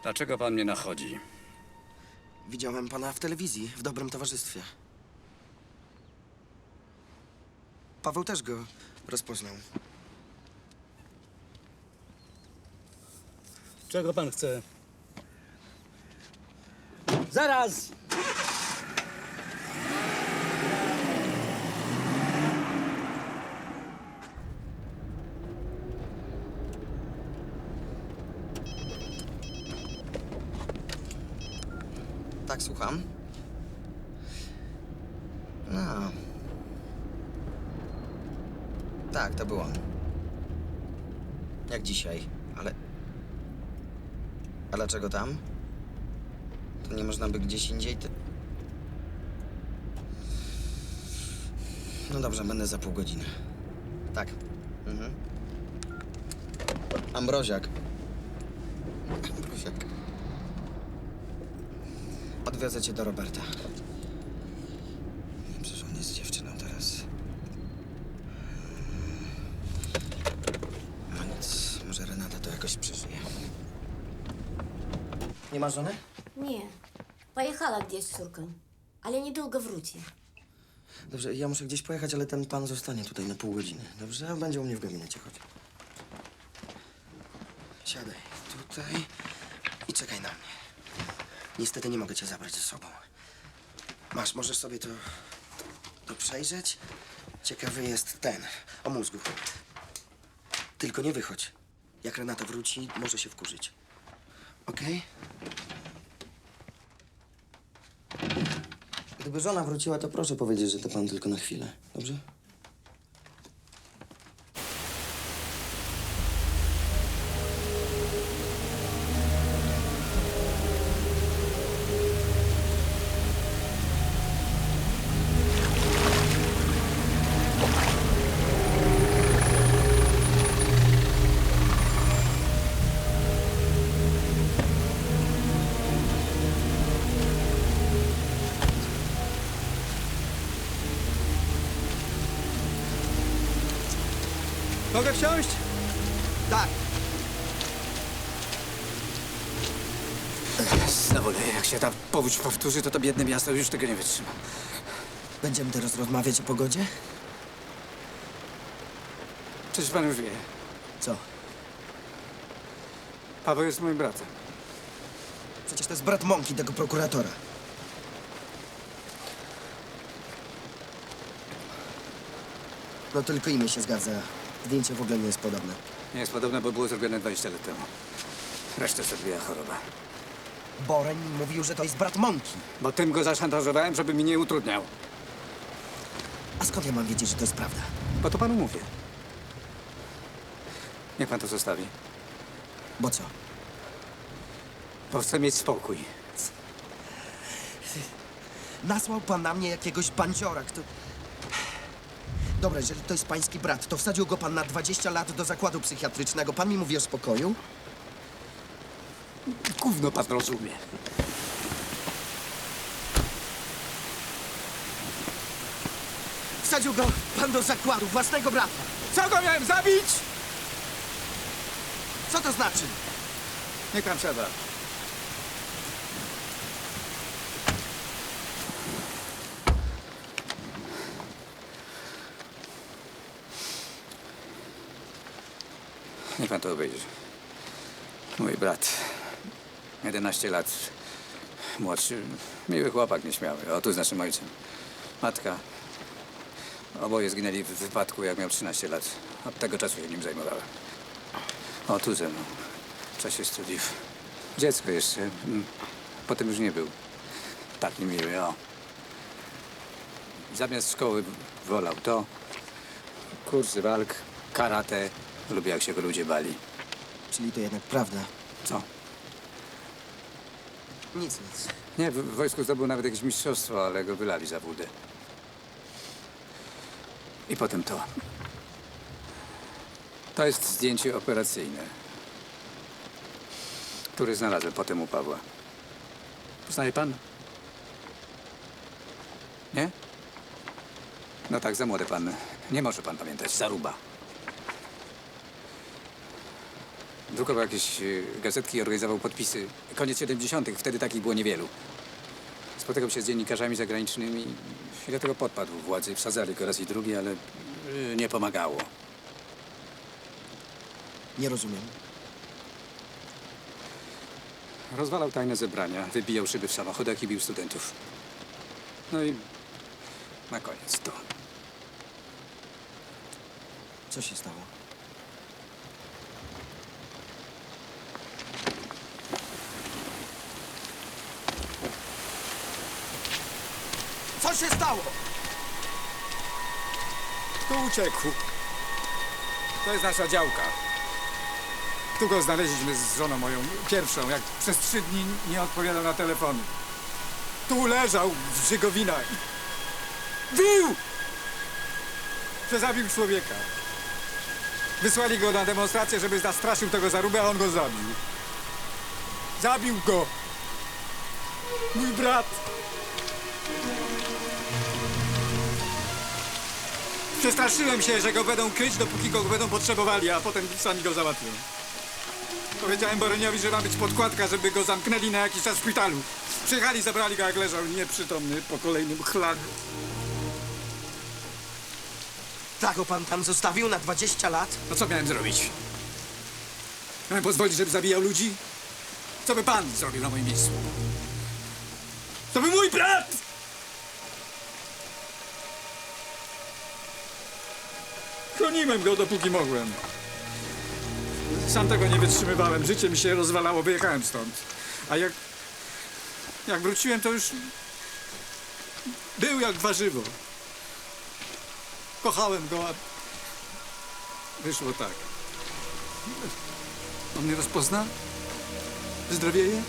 Dlaczego pan mnie nachodzi? Widziałem pana w telewizji, w dobrym towarzystwie. Paweł też go rozpoznał. Czego pan chce? Zaraz! Tak, słucham. No. Tak, to był on. Jak dzisiaj, ale... A dlaczego tam? To nie można by gdzieś indziej? No dobrze, będę za pół godziny. Tak. Mhm. Ambroziak. Ambroziak. Odwiozę cię do Roberta. Przecież on jest z dziewczyną teraz. No nic, może Renata to jakoś przeżyje. Nie ma żony? Nie. Pojechała gdzieś z córką, ale niedługo wróci. Dobrze, ja muszę gdzieś pojechać, ale ten pan zostanie tutaj na pół godziny. Dobrze? Będzie u mnie w gabinecie, chodź. Siadaj tutaj i czekaj na mnie. Niestety nie mogę cię zabrać ze sobą. Masz, możesz sobie to przejrzeć. Ciekawy jest ten, o mózgu. Tylko nie wychodź. Jak Renata wróci, może się wkurzyć. Okej? Gdyby żona wróciła, to proszę powiedzieć, że to pan tylko na chwilę. Dobrze? Mogę wsiąść? Tak. Znowu, jak się ta powódź powtórzy, to biedne miasto już tego nie wytrzyma. Będziemy teraz rozmawiać o pogodzie? Przecież pan już wie. Co? Paweł jest moim bratem. Przecież to jest brat Mąki, tego prokuratora. No tylko imię się zgadza. Zdjęcie w ogóle nie jest podobne. Nie jest podobne, bo było zrobione 20 lat temu. Resztę zrobiła choroba. Boreń mówił, że to jest brat Mąki. Bo tym go zaszantażowałem, żeby mi nie utrudniał. A skąd ja mam wiedzieć, że to jest prawda? Bo to panu mówię. Niech pan to zostawi. Bo co? Bo chcę mieć spokój. Nasłał pan na mnie jakiegoś bandziora, kto... Dobra, jeżeli to jest pański brat, to wsadził go pan na 20 lat do zakładu psychiatrycznego. Pan mi mówi o spokoju? Gówno pan rozumie. Wsadził go pan do zakładu, własnego brata. Co go miałem zabić? Co to znaczy? Niech pan trzeba. Niech pan to obejrzy. Mój brat. 11 lat. Młodszy. Miły chłopak, nieśmiały. O, tu z naszym ojcem. Matka. Oboje zginęli w wypadku, jak miał 13 lat. Od tego czasu się nim zajmowałem. O, tu ze mną. W czasie studiów. Dziecko jeszcze. Potem już nie był taki miły, o. Zamiast szkoły wolał to. Kursy walk, karate, Lubię, jak się go ludzie bali. Czyli to jednak prawda. Co? Nic. Nie, w wojsku zdobył nawet jakieś mistrzostwo, ale go wylali za wódę. I potem to. To jest zdjęcie operacyjne, które znalazłem potem u Pawła. Poznaje pan? Nie? No tak, za młody pan. Nie może pan pamiętać. Zaruba. Drukował jakieś gazetki i organizował podpisy. Koniec 70. Wtedy takich było niewielu. Spotykał się z dziennikarzami zagranicznymi i dlatego podpadł. Władzy wsadzali go raz i drugi, ale nie pomagało. Nie rozumiem. Rozwalał tajne zebrania, wybijał szyby w samochodach i bił studentów. No i na koniec to. Co się stało? Co się stało? Tu uciekł. To jest nasza działka. Tu go znaleźliśmy z żoną moją, pierwszą, jak przez 3 dni nie odpowiadał na telefony. Tu leżał w Żygowinach. Bił! Że zabił człowieka. Wysłali go na demonstrację, żeby zastraszył tego Zarubę, a on go zabił. Zabił go! Mój brat! Przestraszyłem się, że go będą kryć, dopóki go będą potrzebowali, a potem sami go załatwią. Powiedziałem Boreniowi, że ma być podkładka, żeby go zamknęli na jakiś czas w szpitalu. Przyjechali, zabrali go, jak leżał nieprzytomny po kolejnym chlaniu. Tak go pan tam zostawił na 20 lat? No co miałem zrobić? Miałem pozwolić, żeby zabijał ludzi? Co by pan zrobił na moim miejscu? To był mój brat! Chroniłem go, dopóki mogłem. Sam tego nie wytrzymywałem. Życie mi się rozwalało, wyjechałem stąd. A jak wróciłem, to już był jak warzywo. Kochałem go, a wyszło tak. On mnie rozpozna? Wyzdrowieje?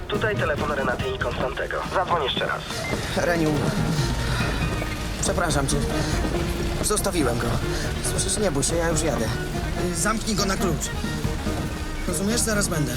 Tutaj telefon Renaty i Konstantego. Zadzwoń jeszcze raz. Reniu, przepraszam cię. Zostawiłem go. Słyszysz, nie bój się, ja już jadę. Zamknij go na klucz. Rozumiesz? Zaraz będę.